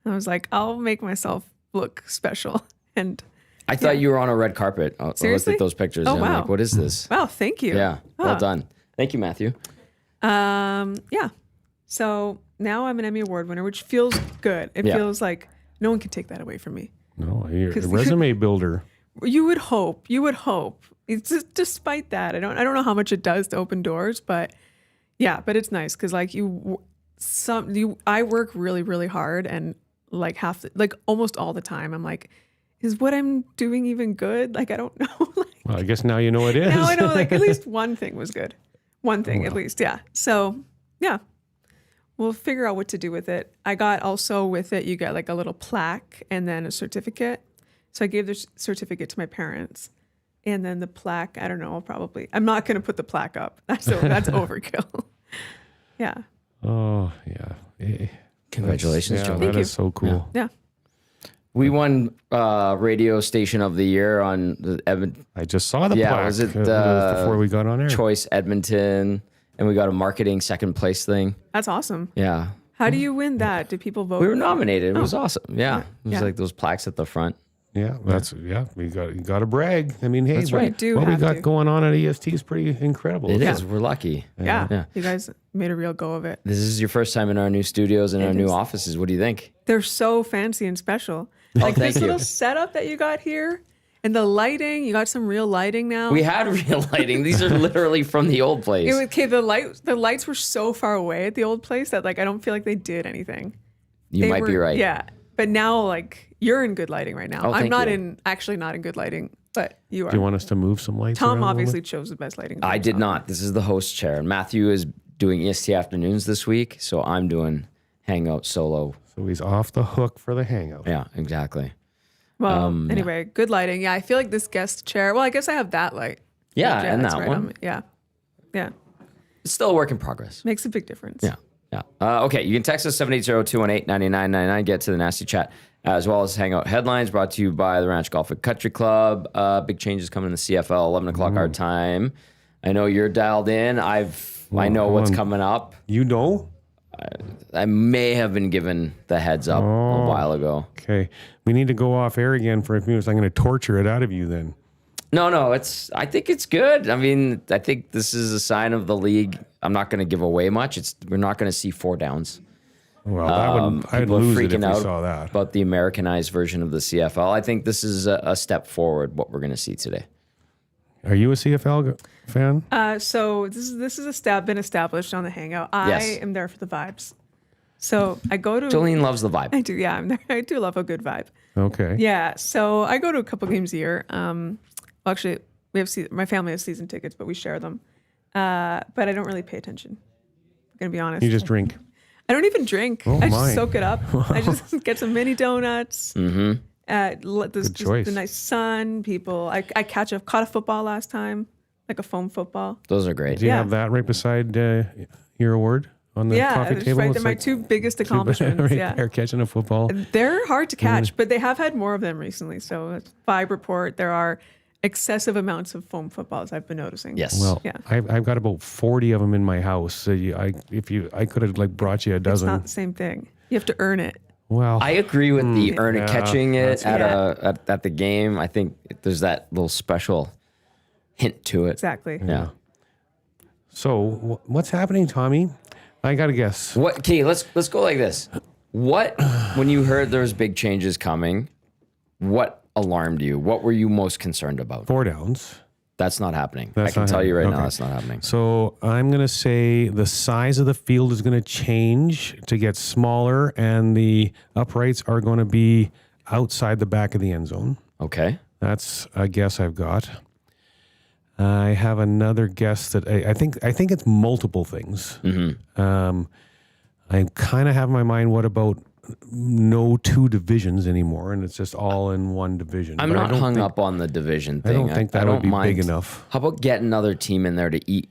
I was like, I'll make myself look special. And I thought you were on a red carpet. I looked Seriously? at those pictures. Oh, and I'm wow. like, what is this? wow, thank you. Yeah. Well Ah. done. Thank you, Matthew. Yeah. So now I'm an Emmy Award winner, which feels good. It Yeah. feels like no one can take that away from me. No, you're a 'Cause- resume builder. You would hope. It's just, despite that, I don't know how much it does to open doors, but yeah, but it's nice because I work really, really hard and almost all the time I'm like, is what I'm doing even good? Like, I don't know. Well, I guess now you know it is. Now I know at least one thing was good. One thing at least. Yeah. So yeah, we'll figure out what to do with it. I got also with it, you get like a little plaque and then a certificate. So I gave the certificate to my parents. And then the plaque, I don't know, I'm not going to put the plaque up. That's overkill. Yeah. Oh, yeah. Congratulations, Joe. That you. is so cool. Yeah. We won Radio Station of the Year on the I just saw the Yeah, plaque was it before we got on air. Choice Edmonton, and we got a marketing second place thing. That's awesome. Yeah. How do you win that? Do people vote? We were nominated. It was awesome. Yeah. It was Yeah. like those plaques at the front. Yeah, you got to brag. I mean, hey, That's what, right. We do what we have got to. going on at EST is pretty incredible. It is. We're lucky. Yeah. You guys made a real go of it. This is your first time in our new studios and our new is. offices. What do you think? They're so fancy and special. Like thank this you. little setup that you got here and the lighting, you got some real lighting now. We had real lighting. These are literally from the old place. Okay, the lights were so far away at the old place that like I don't feel like they did anything. You They might be were- right. Yeah. But now like you're in good lighting right now. Oh, I'm thank not you. actually not in good lighting, but you are. Do you want us to move some lights around Tom a little obviously bit? chose the best lighting. I did not. This is the host chair. Matthew is doing EST afternoons this week, so I'm doing Hangout solo. So he's off the hook for the hangout. Yeah, exactly. Well, anyway, good lighting. Yeah, I feel like this guest chair. Well, I guess I have that light. Yeah, and that's that right one. on me. Yeah. Yeah. It's still a work in progress. Makes a big difference. Yeah. Yeah. Okay. You can text us 780-218-9999. Get to the nasty chat, as well as Hangout headlines brought to you by the Ranch Golf and Country Club. Big changes coming in the CFL, 11 o'clock our time. I know you're dialed in. I know what's coming up. You know? I may have been given the heads up a while ago. Okay. We need to go off air again for a few minutes. I'm going to torture it out of you then. No, I think it's good. I mean, I think this is a sign of the league. I'm not going to give away much. We're not going to see 4 downs. Well, I'd People are lose it if freaking we out saw that. about the Americanized version of the CFL. I think this is a step forward, what we're going to see today. Are you a CFL fan? So this is been established on the Hangout. I Yes. am there for the vibes. So I go to. Jolene loves the vibe. I do. Yeah, I'm there. I do love a good vibe. Okay. Yeah. So I go to a couple games a year. Well, actually, we have my family has season tickets, but we share them. But I don't really pay attention. I'm gonna be honest. You just drink. I don't even drink. Oh, I my. just soak it up. I just get some mini donuts. Mm-hmm. Good choice. The nice sun. People. I caught a football last time, like a foam football. Those are great. Do you Yeah. have that right beside your award on the Yeah, coffee it's table? right. It's They're my like 2 biggest accomplishments. right Yeah. there catching a football. They're hard to catch, but they have had more of them recently. So it's Vibe report. There are excessive amounts of foam footballs I've been noticing. Yes. Well, Yeah. I've got about 40 of them in my house. So I could have like brought you a It's dozen. not the same thing. You have to earn it. Well, I agree with the Yeah, catching it that's at the game. I think there's that little special hint to it. Exactly. Yeah. so what's happening, Tommy? I got to guess. What? Okay, let's go like this. What, when you heard there was big changes coming, what alarmed you? What were you most concerned about? 4 downs. That's not happening. That's I can not tell you right happening. now Okay. that's not happening. So I'm going to say the size of the field is going to change to get smaller, and the uprights are going to be outside the back of the end zone. Okay. That's a guess I've got. I have another guess that I think it's multiple things. I kind of have in my mind, what about no 2 divisions anymore, and it's just all in one division? I'm But I not don't hung think- up on the division thing. I don't think that would be mind. big enough. How about get another team in there to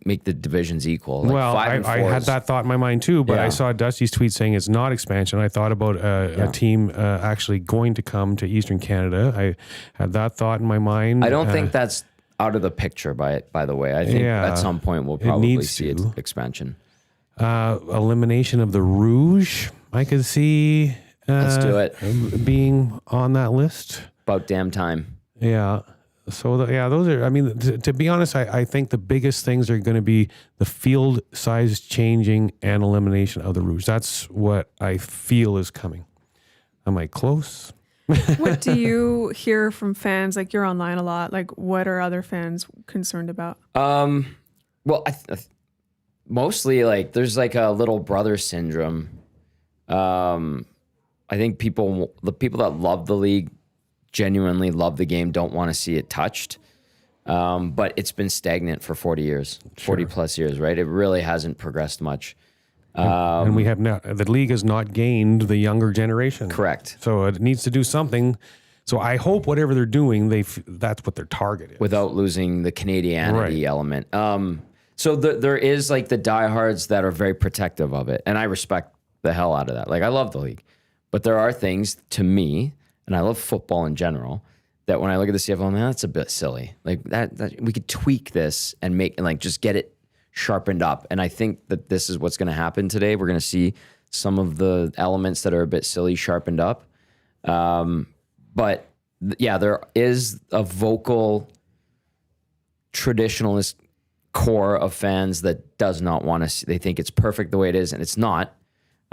make the divisions equal? Like Well, 5 and I 4 had is- that thought in my mind too, but Yeah. I saw Dusty's tweet saying it's not expansion. I thought about a team actually going to come to Eastern Canada. I had that thought in my mind. I don't think that's out of the picture by the way. I think Yeah, at some point we'll it probably needs see to. expansion. Elimination of the Rouge. I could see. Let's do it. Being on that list. About damn time. Yeah. So those are. I mean, to be honest, I think the biggest things are going to be the field size changing and elimination of the Rouge. That's what I feel is coming. Am I close? What do you hear from fans? Like you're online a lot. Like what are other fans concerned about? Well, mostly like there's like a little brother syndrome. I think the people that love the league, genuinely love the game, don't want to see it touched. But it's been stagnant for 40 years, 40 plus years, right? It really hasn't progressed much. And we have not. The league has not gained the younger generation. Correct. So it needs to do something. So I hope whatever they're doing, that's what their target is. Without losing the Canadianity element. So there is like the diehards that are very protective of it. And I respect the hell out of that. Like I love the league. But there are things to me, and I love football in general, that when I look at the CFL, man, that's a bit silly. Like that we could tweak this and just get it sharpened up. And I think that this is what's going to happen today. We're going to see some of the elements that are a bit silly sharpened up. But there is a vocal traditionalist core of fans that does not want to. They think it's perfect the way it is, and it's not.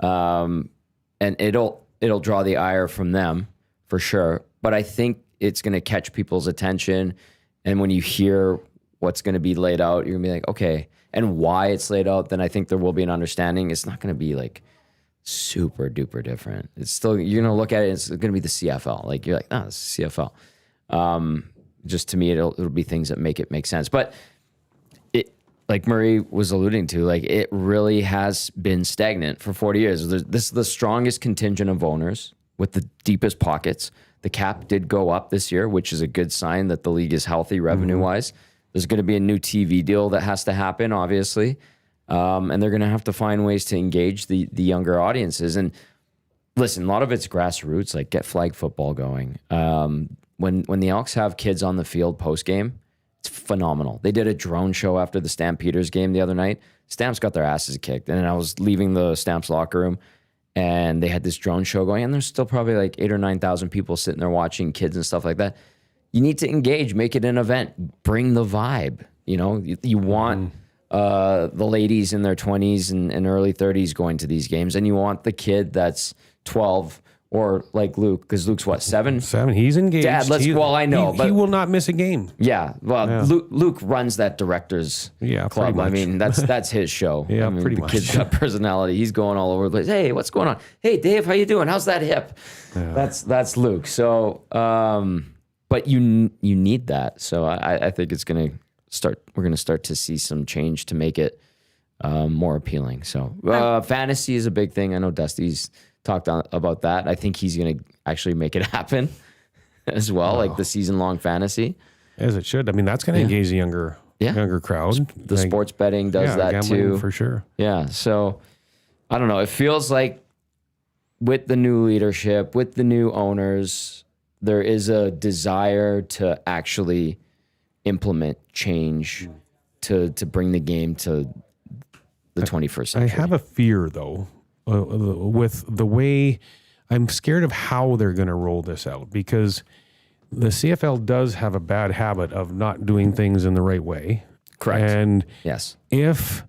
And it'll draw the ire from them for sure. But I think it's going to catch people's attention, and when you hear what's going to be laid out, you're going to be like, okay, and why it's laid out. Then I think there will be an understanding. It's not going to be like super duper different. It's still, you're going to look at it, it's going to be the CFL. Like, you're like, oh, this is CFL. Just to me, it'll be things that make it make sense. But it, like Murray was alluding to, like, it really has been stagnant for 40 years. This is the strongest contingent of owners with the deepest pockets. The cap did go up this year, which is a good sign that the league is healthy revenue-wise. There's going to be a new TV deal that has to happen, obviously. And they're going to have to find ways to engage the younger audiences. And listen, a lot of it's grassroots, like get flag football going. When the Elks have kids on the field post-game, it's phenomenal. They did a drone show after the Stampeders game the other night. Stamps got their asses kicked. And I was leaving the Stamps locker room, and they had this drone show going, and there's still probably like 8,000 or 9,000 people sitting there watching kids and stuff like that. You need to engage, make it an event, bring the vibe. You know, you want the ladies in their 20s and early 30s going to these games, and you want the kid that's 12 or like Luke, because Luke's what, 7? 7. He's engaged. Dad, I know, he but will not miss a game. Yeah, well, Luke runs that directors club. I mean, that's his show. Yeah, I mean, pretty the much. kid's got personality. He's going all over the place. Hey, what's going on? Hey, Dave, how you doing? How's that hip? Yeah. That's Luke. So, but you need that. So I think it's gonna start. We're gonna start to see some change to make it more appealing. So fantasy is a big thing. I know Dusty's talked about that. I think he's gonna actually make it happen as well, like the season-long fantasy. As it should. I mean, that's going to engage the younger crowd. The sports betting does that too. For sure. Yeah. So I don't know. It feels like with the new leadership, with the new owners, there is a desire to actually implement change to bring the game to the 21st century. I have a fear, though, with the way I'm scared of how they're going to roll this out, because the CFL does have a bad habit of not doing things in the right way. Correct. And yes, if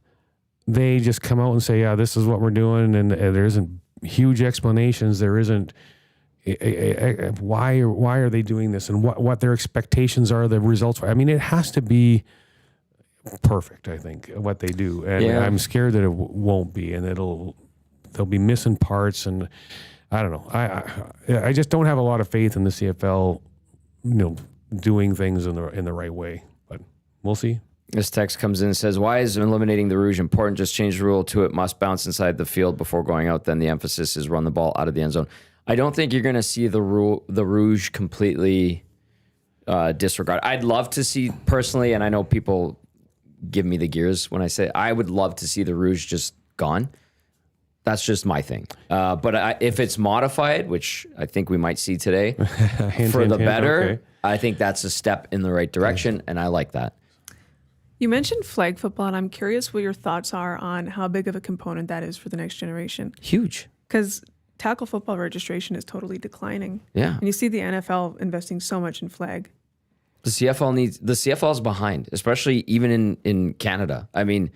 they just come out and say, yeah, this is what we're doing, and there isn't huge explanations, there isn't why are they doing this, and what their expectations are, the results. I mean, it has to be perfect, I think, what they do. And I'm scared that it won't be, and they'll be missing parts, and I don't know. I just don't have a lot of faith in the CFL, doing things in the right way. But we'll see. This text comes in and says, why is eliminating the Rouge important? Just change the rule to it must bounce inside the field before going out. Then the emphasis is run the ball out of the end zone. I don't think you're going to see the Rouge completely disregarded. I'd love to see personally, and I know people give me the gears when I say I would love to see the Rouge just gone. That's just my thing. But if it's modified, which I think we might see today, for the better, okay. I think that's a step in the right direction, and I like that. You mentioned flag football, and I'm curious what your thoughts are on how big of a component that is for the next generation. Huge. Because tackle football registration is totally declining. Yeah. And you see the NFL investing so much in flag. The CFL is behind, especially even in Canada. I mean,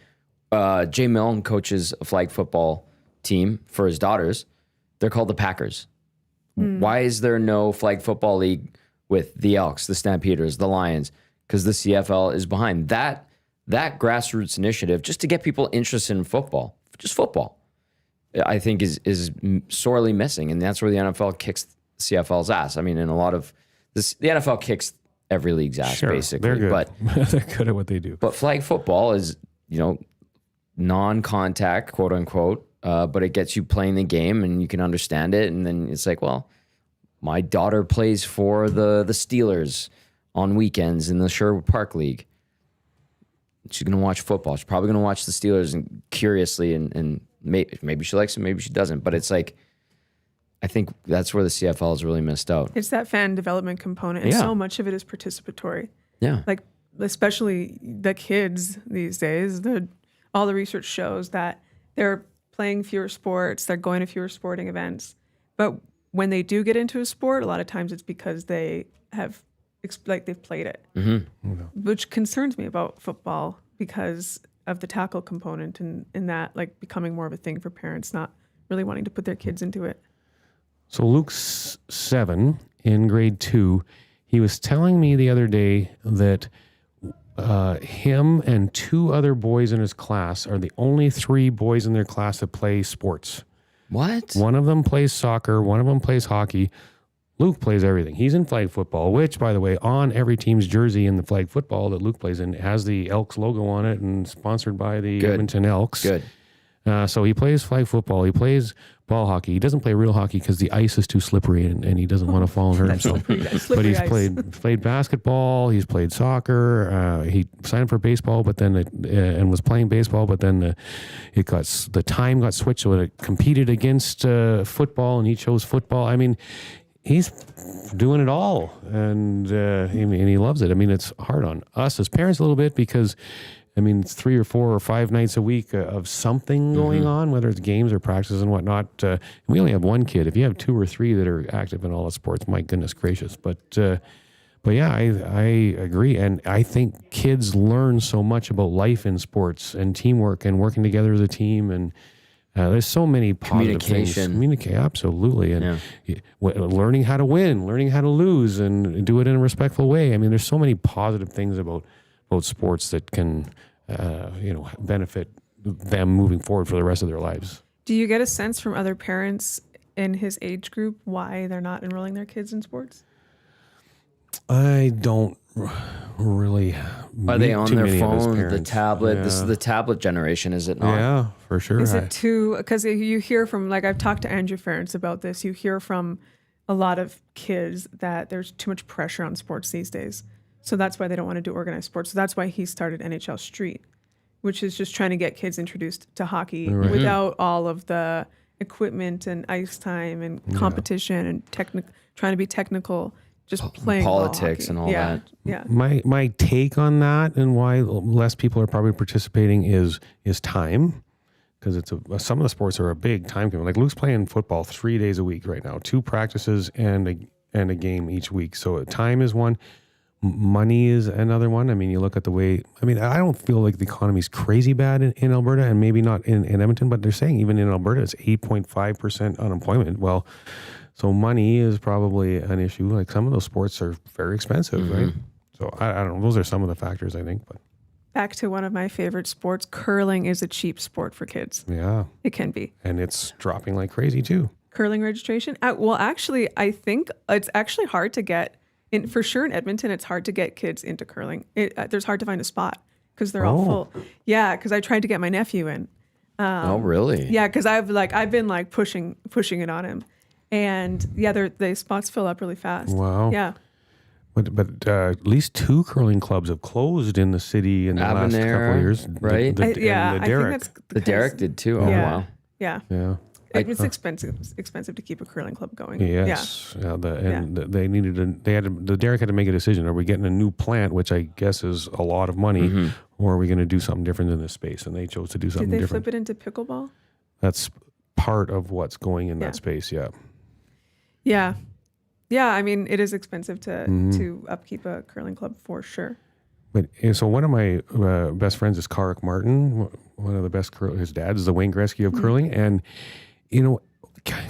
Jay Milne coaches a flag football team for his daughters. They're called the Packers. Why is there no flag football league with the Elks, the Stampeders, the Lions? Because the CFL is behind. That grassroots initiative, just to get people interested in football, just football, I think is sorely missing. And that's where the NFL kicks CFL's ass. I mean, in a lot of this, the NFL kicks every league's ass, basically. They're good. But they're good at what they do. But flag football is, non-contact, quote unquote, but it gets you playing the game and you can understand it. And then it's like, well, my daughter plays for the Steelers on weekends in the Sherwood Park League. She's going to watch football. She's probably going to watch the Steelers and curiously, and maybe she likes it, maybe she doesn't. But it's like, I think that's where the CFL has really missed out. It's that fan development component, and so much of it is participatory. Yeah. Like, especially the kids these days, all the research shows that they're playing fewer sports, they're going to fewer sporting events. But when they do get into a sport, a lot of times it's because they have they've played it, which concerns me about football because of the tackle component and that like becoming more of a thing for parents not really wanting to put their kids into it. So Luke's 7 in grade 2. He was telling me the other day that him and 2 other boys in his class are the only 3 boys in their class that play sports. What? One of them plays soccer. One of them plays hockey. Luke plays everything. He's in flag football, which, by the way, on every team's jersey in the flag football that Luke plays in has the Elks logo on it and sponsored by the Edmonton Elks. Good. So he plays flag football. He plays ball hockey. He doesn't play real hockey because the ice is too slippery and he doesn't want to fall and hurt himself. But he's played basketball. He's played soccer. He signed up for baseball, but then and was playing baseball. But then the time got switched, so it competed against football, and he chose football. I mean, he's doing it all, and he loves it. I mean, it's hard on us as parents a little bit because, I mean, it's 3 or 4 or 5 nights a week of something going on, whether it's games or practices and whatnot. We only have 1 kid. If you have 2 or 3 that are active in all the sports, my goodness gracious. But yeah, I agree. And I think kids learn so much about life in sports and teamwork and working together as a team. And there's so many positive things. Communicate, absolutely. And learning how to win, learning how to lose, and do it in a respectful way. I mean, there's so many positive things about sports that can, benefit them moving forward for the rest of their lives. Do you get a sense from other parents in his age group why they're not enrolling their kids in sports? I don't really. Are they on their phone, the tablet? Yeah. This is the tablet generation, is it not? Yeah, for sure. Is it too? Because you hear from, like, I've talked to Andrew Ferentz about this. You hear from a lot of kids that there's too much pressure on sports these days. So that's why they don't want to do organized sports. So that's why he started NHL Street, which is just trying to get kids introduced to hockey without all of the equipment and ice time and competition and trying to be technical, just playing politics and all that. Yeah. My take on that and why less people are probably participating is time, because it's some of the sports are a big time commitment. Like Luke's playing football 3 days a week right now, 2 practices and a game each week. So time is one. Money is another one. I mean, you look at the way, I don't feel like the economy's crazy bad in Alberta, and maybe not in Edmonton, but they're saying even in Alberta, it's 8.5% unemployment. Well, so money is probably an issue. Like some of those sports are very expensive, right? So I don't know. Those are some of the factors, I think. But back to one of my favorite sports, curling is a cheap sport for kids. Yeah. It can be. And it's dropping like crazy too. Curling registration? Well, actually, I think it's actually hard to get. For sure in Edmonton, it's hard to get kids into curling. There's hard to find a spot because they're all full. Yeah, because I tried to get my nephew in. Oh, really? Yeah, because I've been pushing it on him, and yeah, the spots fill up really fast. Wow. Yeah. But at least 2 curling clubs have closed in the city in the last couple of years. Right? The Derrick. I think that's the Derrick did too. Oh, wow. Yeah. Yeah. It's expensive to keep a curling club going. Yes. Yeah. The Derrick had to make a decision. Are we getting a new plant, which I guess is a lot of money, or are we going to do something different in this space? And they chose to do something different. Did they flip it into pickleball? That's part of what's going in that space. Yeah. Yeah. Yeah. I mean, it is expensive to upkeep a curling club for sure. But so one of my best friends is Karrick Martin, one of the best his dad is the Wayne Gretzky of curling. And,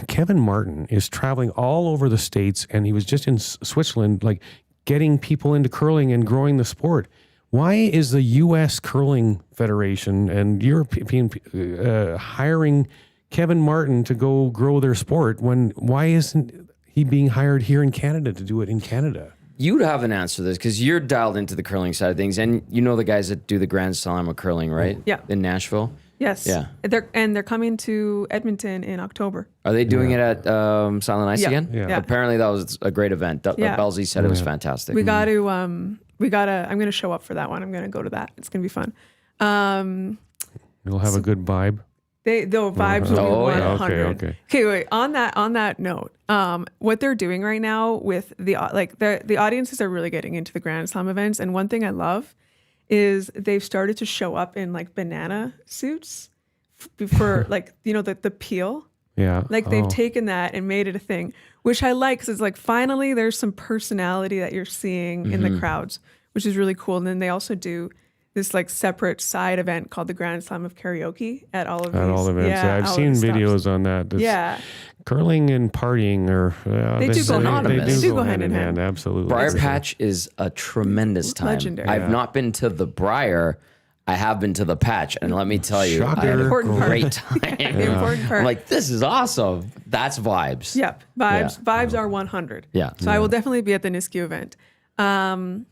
Kevin Martin is traveling all over the States, and he was just in Switzerland, like getting people into curling and growing the sport. Why is the U.S. Curling Federation and European hiring Kevin Martin to go grow their sport why isn't he being hired here in Canada to do it in Canada? You'd have an answer to this because you're dialed into the curling side of things, and you know the guys that do the Grand Slam of curling, right? Yeah. In Nashville? Yes. Yeah. They're coming to Edmonton in October. Are they doing it at Silent Ice again? Yeah. Apparently that was a great event. Belzy said it was fantastic. I'm going to show up for that one. I'm going to go to that. It's going to be fun. You'll have a good vibe. The vibes will be 100. Okay. Wait. On that note, what they're doing right now with the audiences are really getting into the Grand Slam events, and one thing I love is they've started to show up in like banana suits for like the peel Yeah. Like they've taken that and made it a thing, which I like because it's like finally there's some personality that you're seeing in the crowds, which is really cool. And then they also do this like separate side event called the Grand Slam of Karaoke at all of these. At all events. Yeah, I've all of seen the stops. videos on that. It's Yeah. Curling and partying are They do go synonymous. They do go hand in hand. Absolutely. Briar Patch is a tremendous time. Legendary. I've not been to the Briar. I have been to the Patch, and let me tell you, I had a Important part. great time. The important part. I'm like, this is awesome. That's vibes. Yep. Vibes are 100. Yeah. So I will definitely be at the Nisku event. But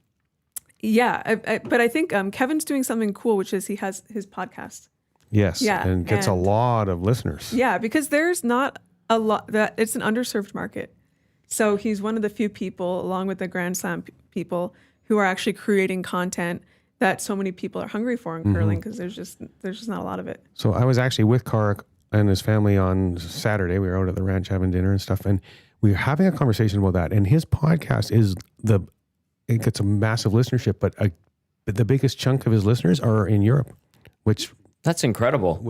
I think Kevin's doing something cool, which is he has his podcast. Yes. Yeah, And gets a and- lot of listeners. Yeah, because there's not a lot that it's an underserved market. So he's one of the few people, along with the Grand Slam people, who are actually creating content that so many people are hungry for in curling because there's just not a lot of it. So I was actually with Karik and his family on Saturday. We were out at the ranch having dinner and stuff, and we were having a conversation about that. And his podcast it gets a massive listenership, but the biggest chunk of his listeners are in Europe, which That's incredible.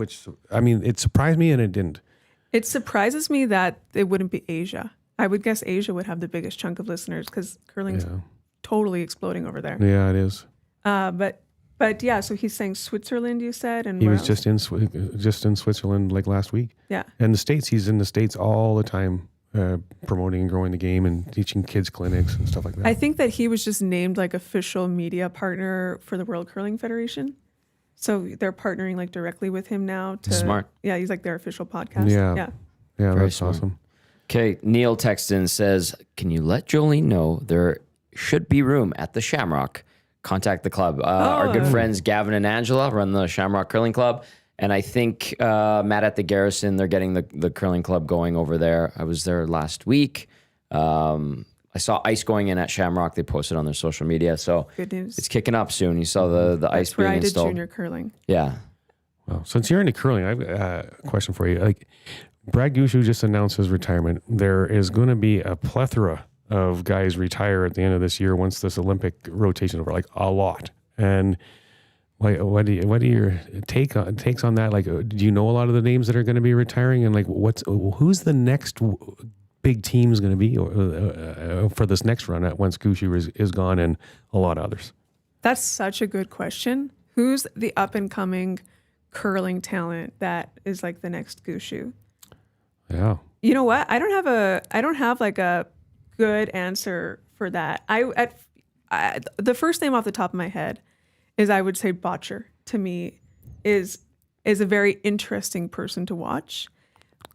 I mean, it surprised me and it didn't. It surprises me that it wouldn't be Asia. I would guess Asia would have the biggest chunk of listeners because curling's totally exploding over there. Yeah, it is. But yeah, so he's saying Switzerland, you said, and He where was else? just in Switzerland like last week. Yeah. And the States, he's in the States all the time, promoting and growing the game and teaching kids clinics and stuff like that. I think that he was just named like official media partner for the World Curling Federation. So they're partnering like directly with him now to Smart. Yeah, he's like their official podcast. Yeah. Yeah. Yeah, Very that's smart. awesome. Okay, Neil texts in says, can you let Jolene know there should be room at the Shamrock? Contact the club. Our good friends Gavin and Angela run the Shamrock Curling Club. And I think Matt at the Garrison, they're getting the curling club going over there. I was there last week. I saw ice going in at Shamrock. They posted on their social media. So Good news. it's kicking up soon. You saw the ice That's where being I did installed. junior curling. Yeah. Well, since you're into curling, I've a question for you. Like, Brad Gushu just announced his retirement. There is going to be a plethora of guys retire at the end of this year once this Olympic rotation is over, like a lot. And what are your takes on that? Like, do you know a lot of the names that are going to be retiring? And like, who's the next big team is going to be for this next run at once Gushu is gone and a lot of others? That's such a good question. Who's the up and coming curling talent that is like the next Gushu? Yeah. You know what? I don't have like a good answer for that. The first name off the top of my head is I would say Botcher. To me, is a very interesting person to watch,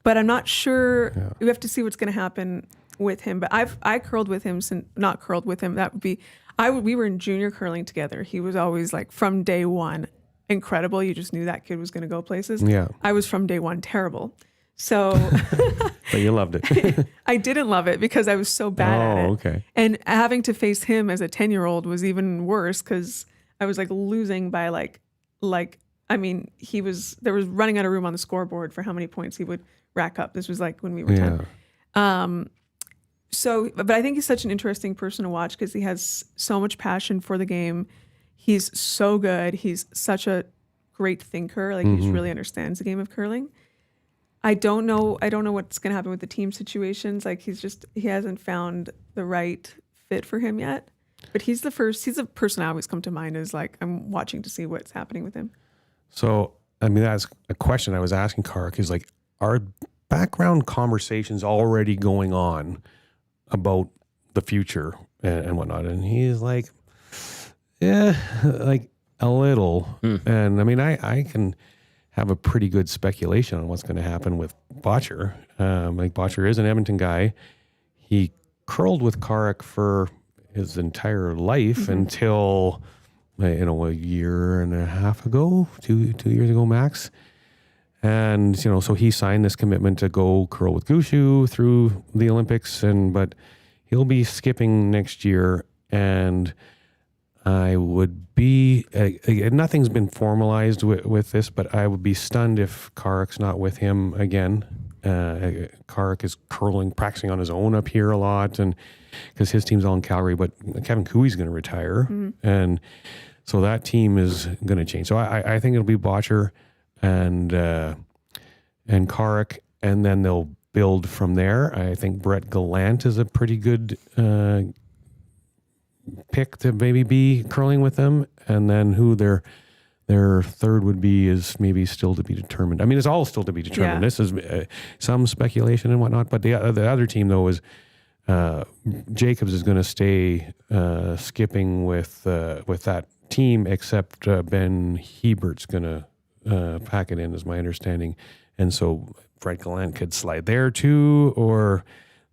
but I'm not sure. Yeah. We have to see what's going to happen with him. But I curled with him since not curled with him. That would be we were in junior curling together. He was always like from day one incredible. You just knew that kid was going to go places. Yeah. I was from day one terrible. So, but you loved it. I didn't love it because I was so bad at it. Okay. And having to face him as a 10-year-old was even worse because I was like losing by I mean, there was running out of room on the scoreboard for how many points he would rack up. This was like when we were 10. But I think he's such an interesting person to watch because he has so much passion for the game. He's so good. He's such a great thinker. Like he really understands the game of curling. I don't know what's going to happen with the team situations. Like he hasn't found the right fit for him yet. But he's the person I always come to mind as like, I'm watching to see what's happening with him. So, I mean, that's a question I was asking Karik is like, are background conversations already going on about the future and whatnot? And he's like, yeah, like a little. And I mean, I can have a pretty good speculation on what's going to happen with Botcher. Like Botcher is an Edmonton guy. He curled with Karik for his entire life until, a year and a half ago, two years ago max. And, so he signed this commitment to go curl with Gushu through the Olympics, but he'll be skipping next year. And I would be, nothing's been formalized with this, but I would be stunned if Karik's not with him again. Karik is practicing on his own up here a lot, and because his team's all in Calgary, but Kevin Cooey's going to retire. And so that team is going to change. So I think it'll be Botcher and Karik. and then they'll build from there. I think Brett Gallant is a pretty good pick to maybe be curling with them, and then who their third would be is maybe still to be determined. I mean, it's all still to be determined. Yeah. This is some speculation and whatnot, but the other team though is Jacobs is going to stay skipping with that team, except Ben Hebert's going to pack it in, is my understanding, and so Brett Gallant could slide there too, or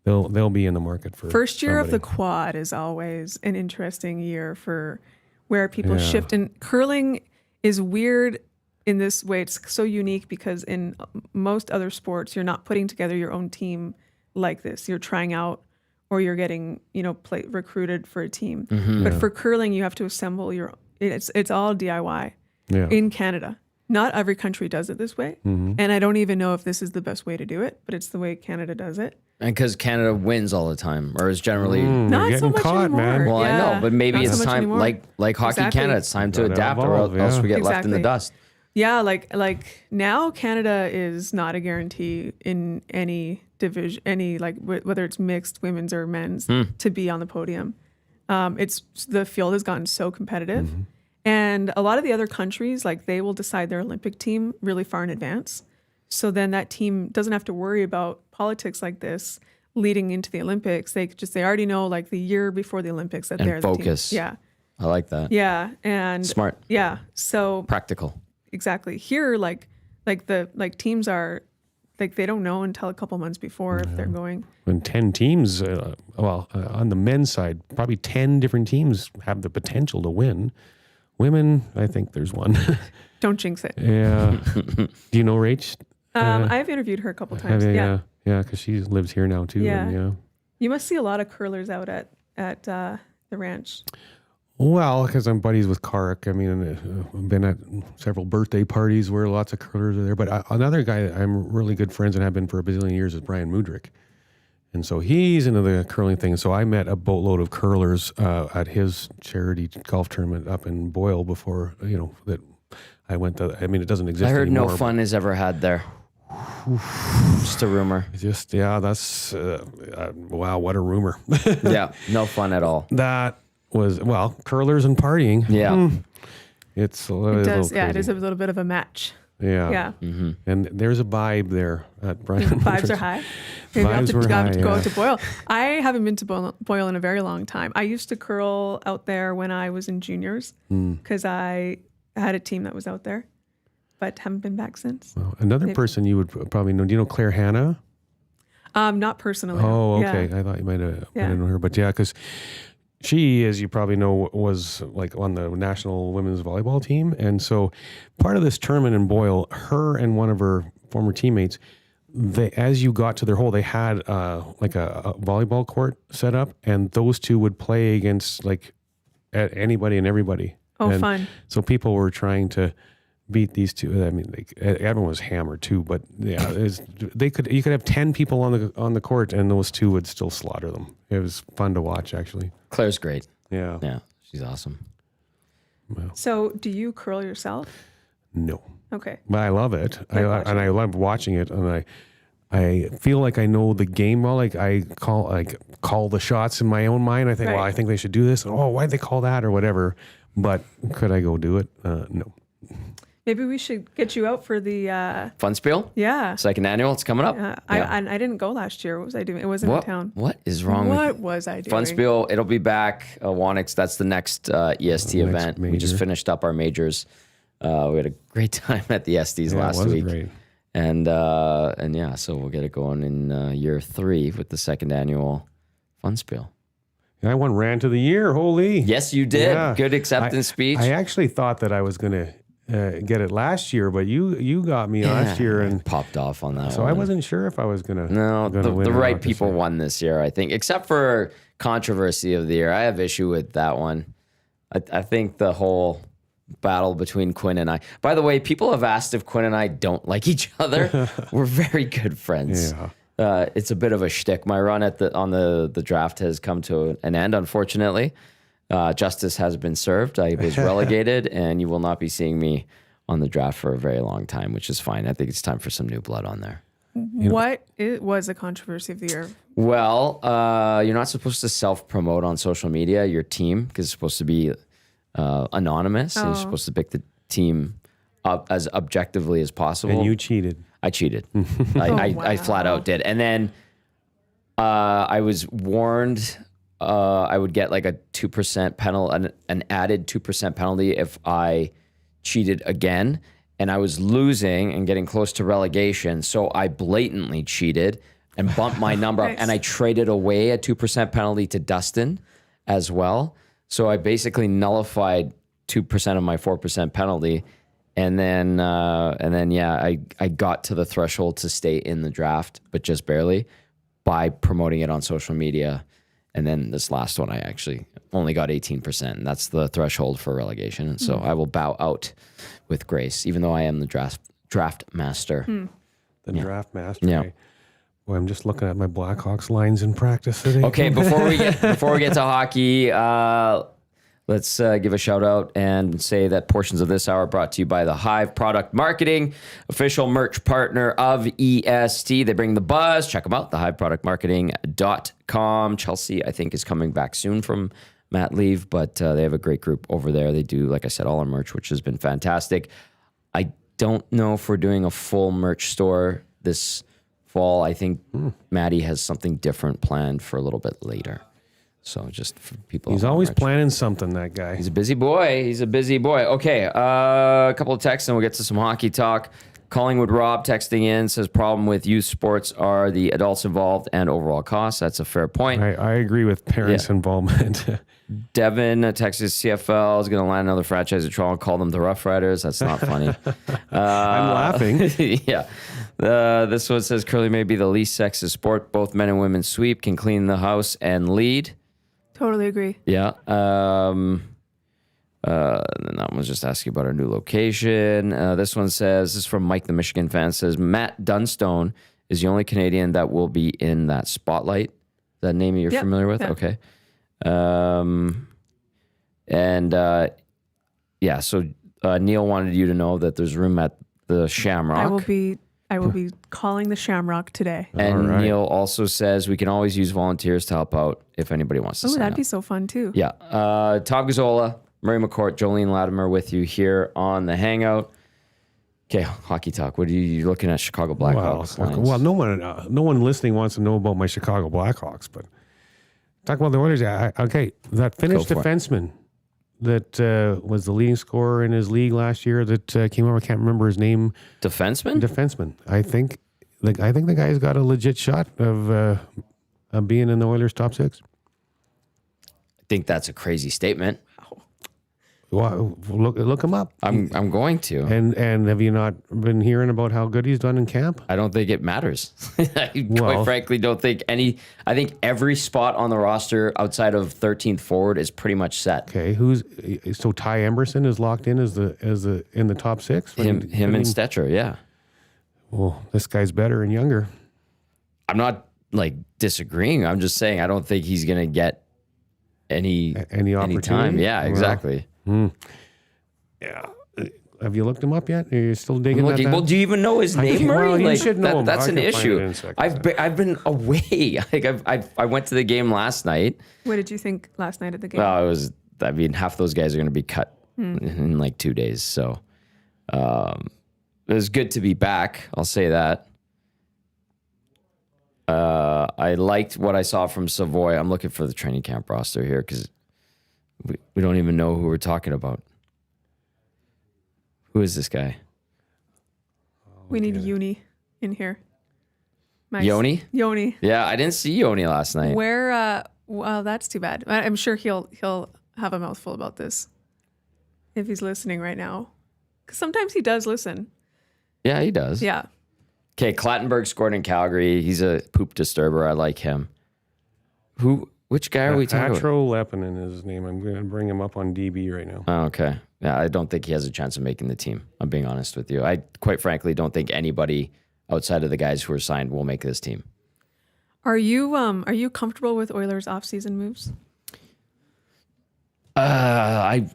they'll be in the market for First year somebody. of the quad is always an interesting year for where people shift. And curling is weird in this way. It's so unique because in most other sports, you're not putting together your own team like this. You're trying out or you're getting, recruited for a team. But for curling, you have to assemble it's all DIY in Canada. Not every country does it this way. And I don't even know if this is the best way to do it, but it's the way Canada does it. And because Canada wins all the time, or is generally Not You're so getting much caught, anymore. man. well, Yeah. I know, but maybe Not so it's much time, anymore. like Hockey Exactly. Canada, it's time to Gotta adapt, or evolve, else yeah. we get left in the Exactly. dust. Yeah, like now Canada is not a guarantee in any division, whether it's mixed, women's or men's, to be on the podium. The field has gotten so competitive, and a lot of the other countries, like they will decide their Olympic team really far in advance. So then that team doesn't have to worry about politics like this leading into the Olympics. They already know like the year before the Olympics that they're focus. the team. Yeah. I like that. Yeah. And Smart. Yeah. So Practical. exactly. Here, teams are like they don't know until a couple months before if they're going. When 10 teams, on the men's side, probably 10 different teams have the potential to win. Women, I think there's one. Don't jinx it. Yeah. Do you know Rach? I've interviewed her a couple times. Yeah, because she lives here now too. Yeah. And, yeah. You must see a lot of curlers out at the ranch. Well, because I'm buddies with Karik. I mean, I've been at several birthday parties where lots of curlers are there. But another guy that I'm really good friends and have been for a bazillion years is Brian Mudrick. And so he's into the curling thing. So I met a boatload of curlers at his charity golf tournament up in Boyle before, that I went to. I mean, it doesn't exist I heard anymore. no fun is ever had there. Just a rumor. That's, wow, what a rumor. Yeah, no fun at all. That was, curlers and partying. Yeah. It's a It little does. crazy. Yeah, it is a little bit of a match. Yeah. Yeah. And there's a vibe there at Brian. Vibes are high. Maybe I'll have Vibes were to high, go yeah. out to Boyle. I haven't been to Boyle in a very long time. I used to curl out there when I was in juniors because I had a team that was out there, but haven't been back since. Well, another person you would probably know. Do you know Claire Hanna? Not personally. Oh, Yeah. okay. I thought you might have Yeah. known her. But yeah, because she, as you probably know, was like on the national women's volleyball team. And so part of this tournament in Boyle, her and one of her former teammates, as you got to their hole, they had like a volleyball court set up, and those two would play against like anybody and everybody. Oh, And fun. So people were trying to beat these two. I mean, everyone was hammered too, but yeah, you could have 10 people on the court, and those two would still slaughter them. It was fun to watch, actually. Claire's great. Yeah. Yeah, she's awesome. So, do you curl yourself? No, Okay. but I love it. Like watching I love watching it, and I feel like I know the game well. Like I call the shots in my own mind. I think, Right. well, I think they should do this. Oh, why'd they call that or whatever? But could I go do it? No. Maybe we should get you out for the. Fun Spiel? Yeah. Second annual, it's coming up. I didn't go last year. What was I doing? It wasn't What? in town. What is wrong with What was I doing? Fun Spiel? It'll be back. Wanix, that's the next EST event. We just major. finished up our majors. We had a great time at the SDs Yeah, last it was week. great. And yeah, so we'll get it going in year 3 with the second annual Fun Spiel. And I won Rant of the Year. Holy. Yes, you did. Yeah. Good acceptance speech. I actually thought that I was going to get it last year, but you got me last year, and popped off on that so one. I wasn't sure if I was going to. No, win the or right not this people year. won this year, I think, except for controversy of the year. I have issue with that one. I think the whole battle between Quinn and I. By the way, people have asked if Quinn and I don't like each other. We're very good friends. Yeah. It's a bit of a shtick. My run on the draft has come to an end, unfortunately. Justice has been served. I was relegated, and you will not be seeing me on the draft for a very long time, which is fine. I think it's time for some new blood on there. What was a controversy of the year? Well, you're not supposed to self-promote on social media, your team, because it's supposed to be anonymous. And you're supposed to pick the team up as objectively as possible. And you cheated. I cheated. I flat out did. And then I was warned I would get like a 2% penalty, an added 2% penalty if I cheated again. And I was losing and getting close to relegation. So I blatantly cheated and bumped my number up. And I traded away a 2% penalty to Dustin as well. So I basically nullified 2% of my 4% penalty. And then, I got to the threshold to stay in the draft, but just barely by promoting it on social media. And then this last one, I actually only got 18%. And that's the threshold for relegation. And so I will bow out with grace, even though I am the draft master. The draft master. Yeah. Boy, I'm just looking at my Blackhawks lines in practice today. Okay, before we get to hockey, let's give a shout out and say that portions of this hour are brought to you by the Hive Product Marketing, official merch partner of EST. They bring the buzz. Check them out, thehiveproductmarketing.com. Chelsea, I think, is coming back soon from mat leave, but they have a great group over there. They do, like I said, all our merch, which has been fantastic. I don't know if we're doing a full merch store this fall. I think Maddie has something different planned for a little bit later. So just for people. He's always planning something, that guy. He's a busy boy. Okay, a couple of texts and we'll get to some hockey talk. Collingwood Rob texting in says problem with youth sports are the adults involved and overall costs. That's a fair point. I agree with parents' involvement. Devin, Texas CFL is going to land another franchise at Toronto and call them the Rough Riders. That's not funny. I'm laughing. Yeah. This one says curling may be the least sexist sport. Both men and women sweep, can clean the house and lead. Totally agree. Yeah. And that one's just asking about our new location. This one says, this is from Mike, the Michigan fan, says Matt Dunstone is the only Canadian that will be in that spotlight. Is that a name you're familiar with? Yeah. Okay. So Neil wanted you to know that there's room at the Shamrock. I will be calling the Shamrock today. And Neil also says we can always use volunteers to help out if anybody wants to sign that'd up. be so fun too. Yeah. Tom Gazzola, Murray McCourt, Jolene Latimer with you here on the Hangout. Okay, hockey talk. What are you looking at? Chicago Blackhawks. Well, no one listening wants to know about my Chicago Blackhawks, but talk about the Oilers. Okay, that Finnish defenseman that was the leading scorer in his league last year that came over. I can't remember his name. Defenseman. I think the guy's got a legit shot of being in the Oilers' top six. I think that's a crazy statement. Well, look him up. I'm going to. And have you not been hearing about how good he's done in camp? I don't think it matters. Quite frankly, don't think any. I think every spot on the roster outside of 13th forward is pretty much set. Okay, so Ty Emberson is locked in as the in the top six. Him and Stetcher, yeah. Well, this guy's better and younger. I'm not disagreeing. I'm just saying I don't think he's gonna get any opportunity. Time. Yeah, exactly. Yeah. Have you looked him up yet? Are you still digging that? Well, do you even know his name, Murray? Well, you should know him. That's an issue. I've been away. I went to the game last night. What did you think last night at the game? Well, half those guys are going to be cut in 2 days. So it was good to be back. I'll say that. I liked what I saw from Savoy. I'm looking for the training camp roster here because we don't even know who we're talking about. Who is this guy? We need Yoni in here. Yoni? Yoni. Yeah, I didn't see Yoni last night. Where? Well, that's too bad. I'm sure he'll have a mouthful about this if he's listening right now. Because sometimes he does listen. Yeah, he does. Yeah. Okay, Clattenburg scored in Calgary. He's a poop disturber. I like him. Which guy are we talking about? Atro Lepinen is his name. I'm going to bring him up on DB right now. Oh, okay. Yeah, I don't think he has a chance of making the team. I'm being honest with you. I quite frankly don't think anybody outside of the guys who are signed will make this team. Are you comfortable with Oilers off-season moves? Am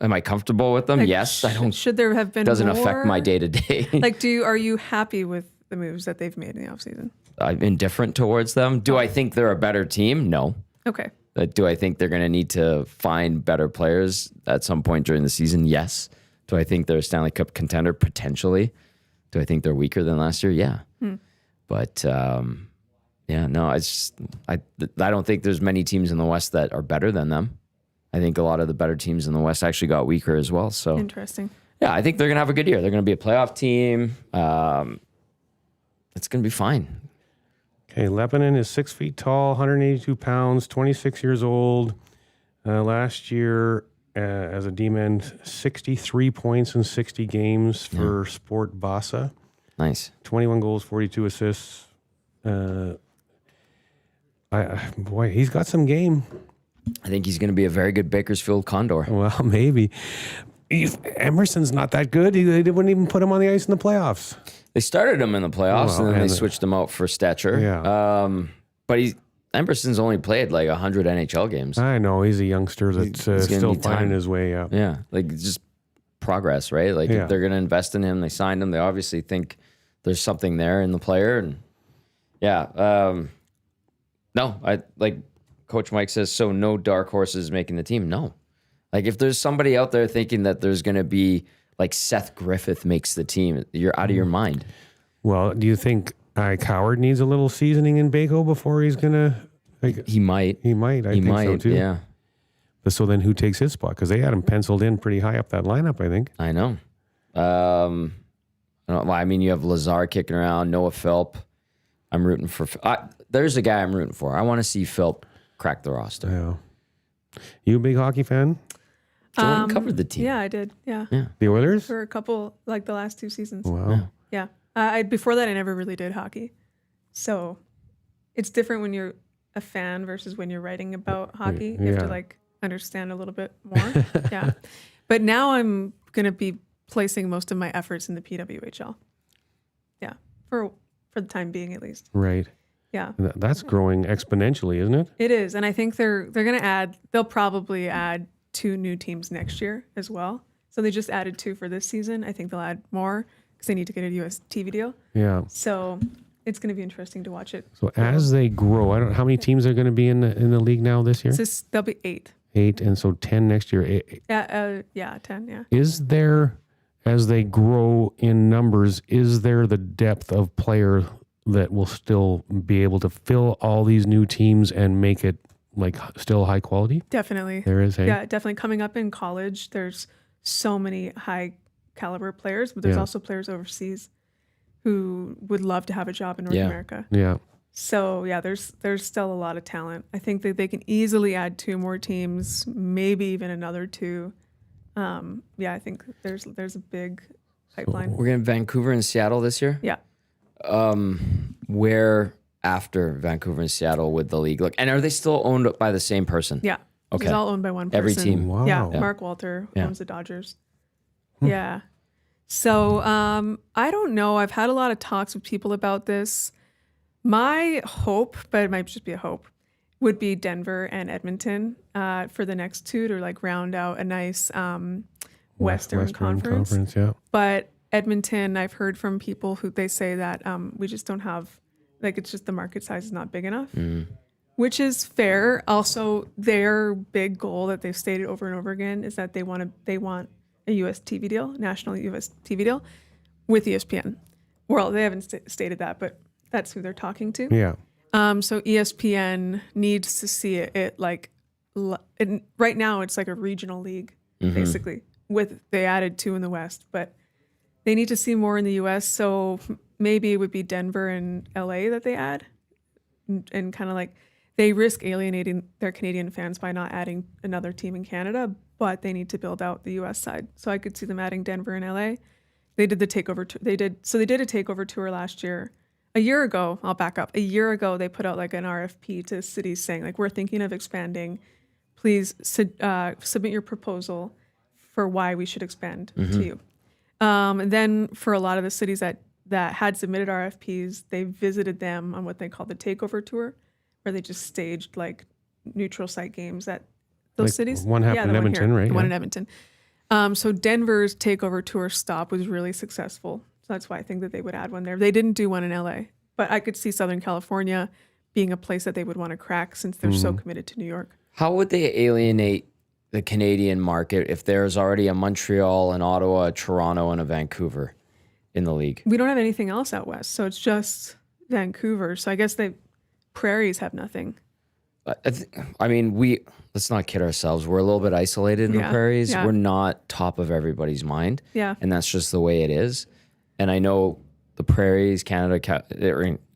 I comfortable with them? Yes. I don't. Should there have been Doesn't more? affect my day to day. Are you happy with the moves that they've made in the offseason. I'm indifferent towards them. Do I think they're a better team? No. Okay. Do I think they're going to need to find better players at some point during the season? Yes. Do I think they're a Stanley Cup contender? Potentially. Do I think they're weaker than last year? Yeah. But yeah, no, it's just, I don't think there's many teams in the West that are better than them. I think a lot of the better teams in the West actually got weaker as well. So Interesting. yeah, I think they're going to have a good year. They're going to be a playoff team. It's going to be fine. Okay, Lebanon is 6 feet tall, 182 pounds, 26 years old. Last year, as a D-man, 63 points in 60 games for Sport Bassa. Nice. 21 goals, 42 assists. Boy, he's got some game. I think he's going to be a very good Bakersfield Condor. Well, maybe. Emerson's not that good. They wouldn't even put him on the ice in the playoffs. They started him in the playoffs, Well, and then they and switched him out for Stetcher. Yeah. But Emerson's only played like 100 NHL games. I know. He's a youngster that's gonna still need time. finding his way up. Yeah, like just progress, right? Like Yeah. if they're going to invest in him, they signed him. They obviously think there's something there in the player, and yeah. No, I like Coach Mike says. So no dark horses making the team. No, like if there's somebody out there thinking that there's going to be like Seth Griffith makes the team, you're out of your mind. Well, do you think Ike Howard needs a little seasoning in Bako before he's gonna? Like, He might. he might. I think so too. Yeah, But so then, who takes his spot? Because they had him penciled in pretty high up that lineup. I think. I know. I mean, you have Lazar kicking around, Noah Philp. I'm rooting for. There's a guy I'm rooting for. I want to see Philp crack the roster. Yeah. You a big hockey fan? Jolene covered the team. Yeah, I did. Yeah. The Oilers? For a couple, like the last 2 seasons. Wow. Yeah. Before that, I never really did hockey. So it's different when you're a fan versus when you're writing about hockey. You have to Yeah. like understand a little bit more. Yeah. But now I'm going to be placing most of my efforts in the PWHL. Yeah. For the time being, at least. Right. Yeah. That's growing exponentially, isn't it? It is. And I think they're going to they'll probably add 2 new teams next year as well. So they just added 2 for this season. I think they'll add more because they need to get a US TV deal. Yeah. So it's going to be interesting to watch it. So as they grow, I don't know how many teams are going to be in the league now this year. There'll be 8. 8, and so 10 next year. Yeah, 10. Yeah. Is there, as they grow in numbers, is there the depth of player that will still be able to fill all these new teams and make it like still high quality? Definitely. There is, hey? Yeah, definitely. Coming up in college, there's so many high caliber players, but there's Yeah. also players overseas who would love to have a job in North Yeah. America. Yeah. So yeah, there's still a lot of talent. I think that they can easily add 2 more teams, maybe even another 2. Yeah, I think there's a big pipeline. We're going to Vancouver and Seattle this year. Yeah. Where after Vancouver and Seattle would the league look? And are they still owned by the same person? Yeah. Okay. It's all owned by one person. Every team. Wow. Yeah. Mark Walter Yeah. owns the Dodgers. Yeah. So I don't know. I've had a lot of talks with people about this. My hope, but it might just be a hope, would be Denver and Edmonton for the next 2 to like round out a nice Western Conference. Yeah. But Edmonton, I've heard from people who they say that we just don't have, like, it's just the market size is not big enough, which is fair. Also, their big goal that they've stated over and over again is that they want a US TV deal, national US TV deal with ESPN. Well, they haven't stated that, but that's who they're talking to. Yeah. So ESPN needs to see it like, right now it's like a regional league, basically. They added 2 in the West, but they need to see more in the US. So maybe it would be Denver and LA that they add, and kind of like they risk alienating their Canadian fans by not adding another team in Canada, but they need to build out the US side. So I could see them adding Denver and LA. They did the takeover. They did a takeover tour last year. A year ago, I'll back up. A year ago, they put out like an RFP to cities saying like, we're thinking of expanding. Please submit your proposal for why we should expand to you. And then for a lot of the cities that had submitted RFPs, they visited them on what they call the takeover tour, where they just staged like neutral site games at those Like cities. one happened in the Edmonton, here, right? The one Yeah. in Edmonton. So Denver's takeover tour stop was really successful. So that's why I think that they would add one there. They didn't do one in LA, but I could see Southern California being a place that they would want to crack since they're so committed to New York. How would they alienate the Canadian market if there's already a Montreal, an Ottawa, a Toronto, and a Vancouver in the league? We don't have anything else out west, so it's just Vancouver. So I guess Prairies have nothing. I mean, let's not kid ourselves. We're a little bit isolated in the Prairies. Yeah. We're not top of everybody's mind. Yeah. And that's just the way it is. And I know the Prairies, Canada,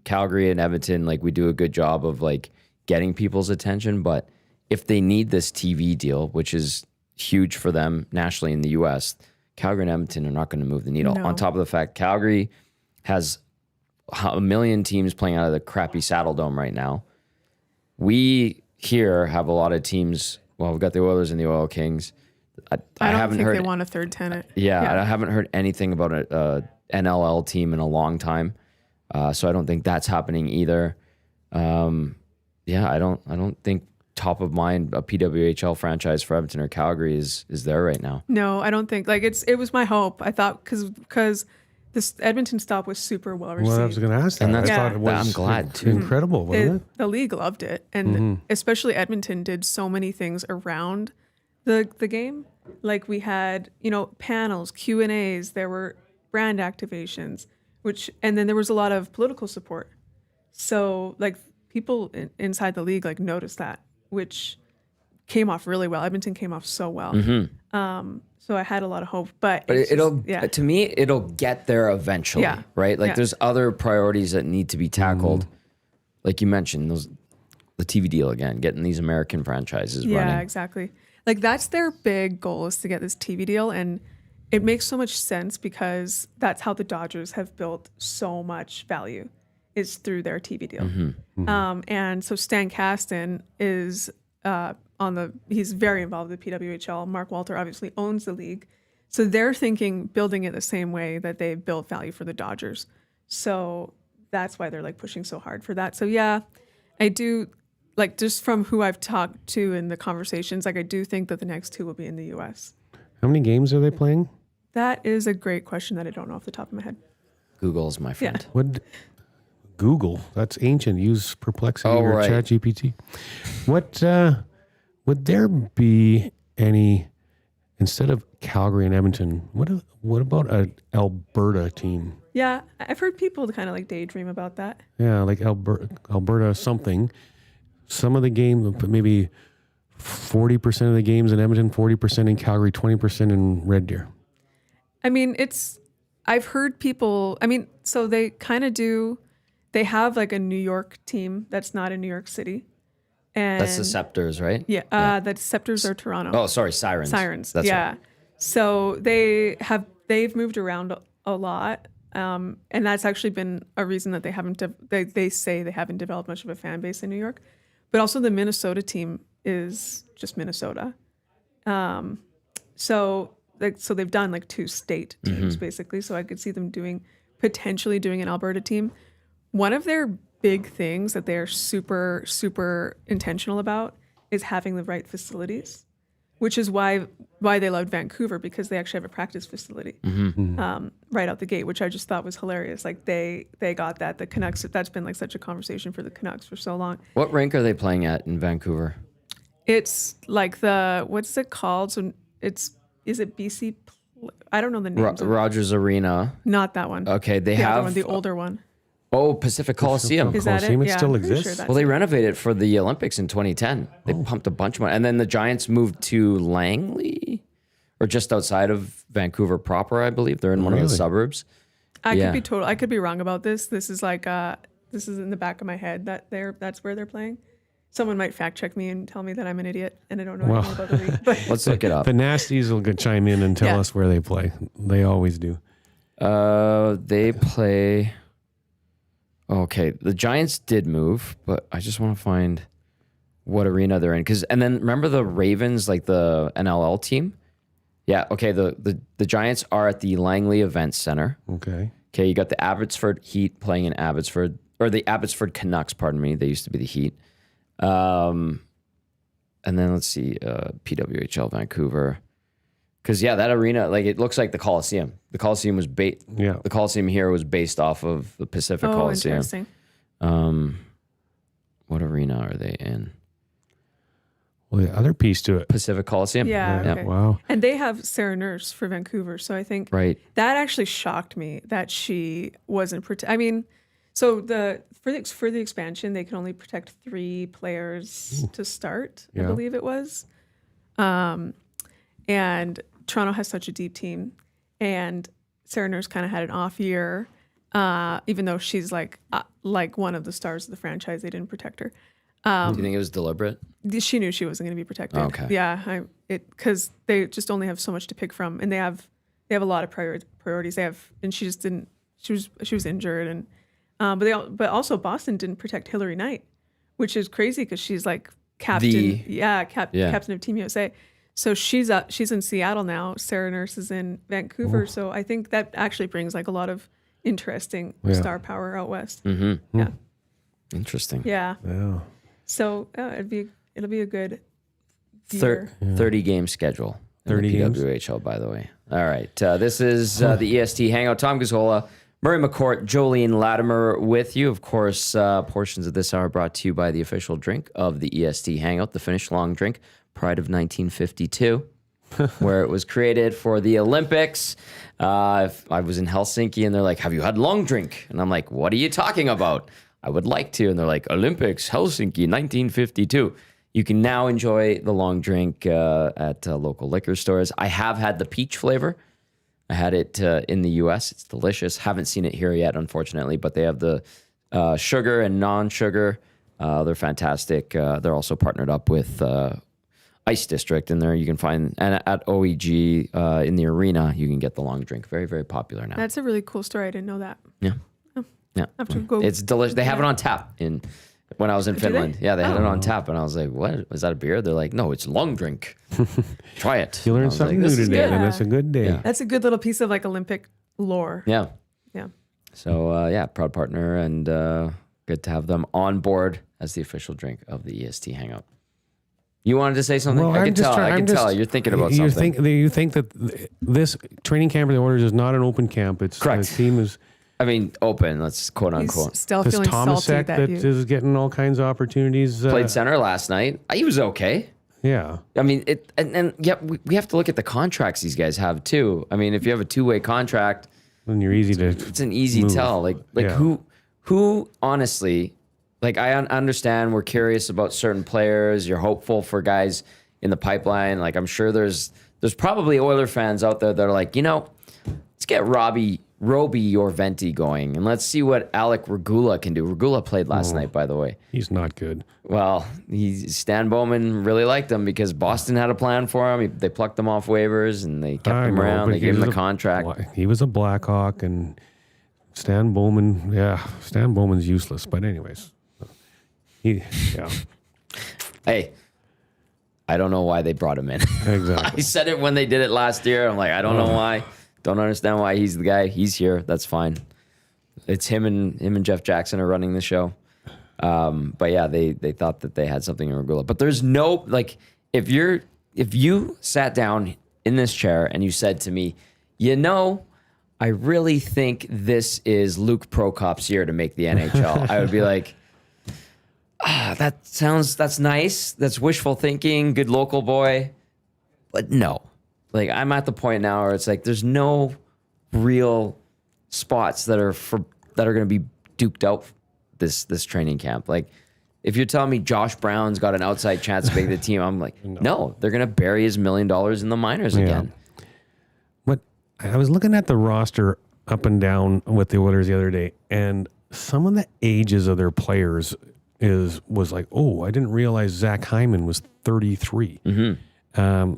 Calgary and Edmonton, like we do a good job of like getting people's attention. But if they need this TV deal, which is huge for them nationally in the US, Calgary and Edmonton are not going to move the needle. No. On top of the fact, Calgary has a million teams playing out of the crappy Saddle Dome right now. We here have a lot of teams. Well, we've got the Oilers and the Oil Kings. I don't haven't think heard they want a third tenant. Yeah, I haven't heard anything about a NLL team in a long time. So I don't think that's happening either. I don't think top of mind a PWHL franchise for Edmonton or Calgary is there right now. No, I don't think it was my hope. I thought because this Edmonton stop was super well received. Well, I was going to ask that. And that's- I thought it was I'm glad, too. incredible, wasn't it? The league loved it, and especially Edmonton did so many things around the game. Like we had panels, Q&As, there were brand activations, and then there was a lot of political support. So like people inside the league like noticed that, which came off really well. Edmonton came off so well. So I had a lot of hope, but to me, it'll get there eventually, Yeah. right? Like Yeah. there's other priorities that need to be tackled. Like you mentioned, the TV deal again, getting these American franchises Yeah, running. exactly. Like that's their big goal, is to get this TV deal, and it makes so much sense because that's how the Dodgers have built so much value, is through their TV deal. And so Stan Kasten is he's very involved with the PWHL. Mark Walter obviously owns the league, so they're thinking building it the same way that they built value for the Dodgers. So that's why they're like pushing so hard for that. So yeah, I do. Like just from who I've talked to in the conversations, like I do think that the next two will be in the U.S. How many games are they playing? That is a great question that I don't know off the top of my head. Google's my friend. Yeah. What? Google. That's ancient. Use Perplexity or right. ChatGPT. What would there be any, instead of Calgary and Edmonton? What about an Alberta team? Yeah, I've heard people kind of like daydream about that. Yeah, like Alberta something. Some of the game, maybe 40% of the games in Edmonton, 40% in Calgary, 20% in Red Deer. I mean, I've heard people, so they kind of they have like a New York team that's not in New York City. And That's the Scepters, right? Yeah, the Scepters are Toronto. Oh, sorry, Sirens. That's yeah. right. So they've moved around a lot. And that's actually been a reason that they say they haven't developed much of a fan base in New York. But also the Minnesota team is just Minnesota. So they've done like 2 state teams basically. So I could see them potentially doing an Alberta team. One of their big things that they're super, super intentional about is having the right facilities, which is why they loved Vancouver, because they actually have a practice facility right out the gate, which I just thought was hilarious. Like they got that. The Canucks, that's been like such a conversation for the Canucks for so long. What rink are they playing at in Vancouver? It's like what's it called? So is it BC? I don't know the name. Rogers Arena. Not that one. Okay, they the have other one, the older one. Oh, Pacific Coliseum. Is that Coliseum, it? it Yeah, still I'm pretty exists? that's Well, they it. renovated for the Olympics in 2010. They pumped a bunch of money. And then the Giants moved to Langley, or just outside of Vancouver proper, I believe. They're in one of the suburbs. I could be wrong about this. This is like this is in the back of my head that that's where they're playing. Someone might fact check me and tell me that I'm an idiot and I don't know anything about the league. But Let's look it up. The Nasties will chime in and tell us where they play. They always do. They play... Okay, the Giants did move, but I just want to find what arena they're in. And then remember the Ravens, like the NLL team? Yeah, okay, the Giants are at the Langley Events Center. Okay. Okay, you got the Abbotsford Heat playing in Abbotsford, or the Abbotsford Canucks, pardon me. They used to be the Heat. And then let's see, PWHL Vancouver. Because that arena, like it looks like the Coliseum. The Coliseum was the Coliseum here was based off of the Pacific Coliseum. Interesting. What arena are they in? Well, the other piece to it. Pacific Coliseum. Yeah. Okay. Wow. And they have Sarah Nurse for Vancouver, so I think Right. that actually shocked me that she wasn't. I mean, so for the expansion, they can only protect 3 players to start. I believe it was. And Toronto has such a deep team, and Sarah Nurse kind of had an off year, even though she's like one of the stars of the franchise. They didn't protect her. Do you think it was deliberate? She knew she wasn't going to be protected. Okay. Yeah, because they just only have so much to pick from, and they have a lot of priorities. They have, and she just didn't. She was injured, and but also Boston didn't protect Hillary Knight, which is crazy because she's like captain. Captain of Team USA. So she's in Seattle now. Sarah Nurse is in Vancouver. So I think that actually brings like a lot of interesting star power out west. Mm-hmm. Yeah. Interesting. Yeah. Yeah. So it'll be a good year. 30 game schedule. 30 games. PWHL, by the way. All right. This is the EST Hangout. Tom Gazzola, Murray McCourt, Jolene Latimer with you. Of course, portions of this hour brought to you by the official drink of the EST Hangout, the Finnish long drink, Pride of 1952, where it was created for the Olympics. I was in Helsinki and they're like, have you had long drink? And I'm like, what are you talking about? I would like to. And they're like, Olympics, Helsinki, 1952. You can now enjoy the long drink at local liquor stores. I have had the peach flavor. I had it in the U.S. It's delicious. Haven't seen it here yet, unfortunately, but they have the sugar and non-sugar. They're fantastic. They're also partnered up with Ice District, and there you can find, and at OEG in the arena, you can get the long drink. Very, very popular now. That's a really cool story. I didn't know that. Yeah. Yeah. I have to go. It's delicious. They have it on tap when I was in Finland. they? Yeah, they had it on tap, and I was like, what? Is that a beer? They're like, no, it's long drink. Try it. You learned something new today, and that's a good day. Yeah. That's a good little piece of like Olympic lore. Yeah. Yeah. So, proud partner, and good to have them on board as the official drink of the EST Hangout. You wanted to say something? Well, I can tell. You're thinking about something. You think that this training camp of the Oilers is not an open camp. It's Correct. The team is. I mean, open. Let's quote unquote. He's still This feeling Thomas salty that is getting all kinds of opportunities. Played center last night. He was okay. Yeah. I mean, we have to look at the contracts these guys have too. I mean, if you have a 2-way contract, Then you're easy to. it's an easy move. tell. Like Yeah. who honestly, like I understand we're curious about certain players. You're hopeful for guys in the pipeline. Like I'm sure there's probably Oiler fans out there that are like, let's get Roby or Venti going, and let's see what Alec Regula can do. Regula played last night, by the way. He's not good. Well, Stan Bowman really liked him because Boston had a plan for him. They plucked him off waivers, and they kept him around. They gave him the contract. He was a Blackhawk, and Stan Bowman's useless. But anyways, Hey, I don't know why they brought him in. Exactly. I said it when they did it last year. I'm like, I don't know why. Don't understand why he's the guy. He's here. That's fine. It's him and Jeff Jackson are running the show. But yeah, they thought that they had something in Regula. But there's no, like, if you sat down in this chair and you said to me, I really think this is Luke Prokop's year to make the NHL, I would be like, that's nice. That's wishful thinking. Good local boy. But no. Like, I'm at the point now where it's like there's no real spots that are going to be duked out this training camp. Like, if you're telling me Josh Brown's got an outside chance to make the team, I'm like, no, they're going to bury his $1 million in the minors again. But I was looking at the roster up and down with the Oilers the other day, and some of the ages of their players was like, oh, I didn't realize Zach Hyman was 33. Mm-hmm.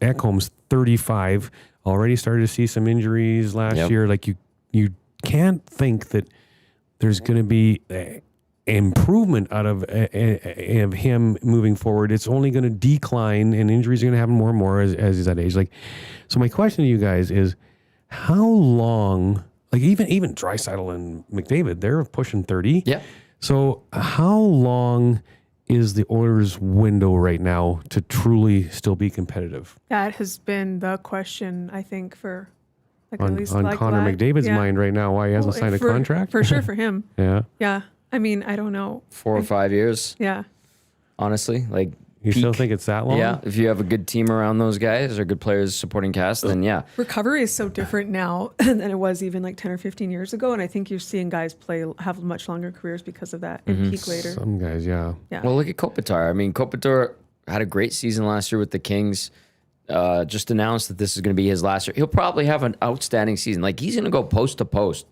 Ekholm's 35. Already started to see some injuries last year. Like you can't think that there's going to be improvement out of him moving forward. It's only going to decline, and injuries are going to happen more and more as he's that age. Like, so my question to you guys is, how long? Like even Draisaitl and McDavid, they're pushing 30. Yeah. So how long is the Oilers' window right now to truly still be competitive? That has been the question, I think, for like On, at least on like Connor McDavid's mind right now, why he hasn't signed a contract? For sure for him. Yeah. Yeah. I mean, I don't know. 4 or 5 years, Yeah. honestly. Like, You still think it's that long? yeah, if you have a good team around those guys or good players supporting cast, then yeah. Recovery is so different now than it was even like 10 or 15 years ago. And I think you're seeing guys have much longer careers because of that and peak later. Some guys, yeah. Yeah. Well, look at Kopitar. I mean, Kopitar had a great season last year with the Kings. Just announced that this is going to be his last year. He'll probably have an outstanding season. Like, he's going to go post to post.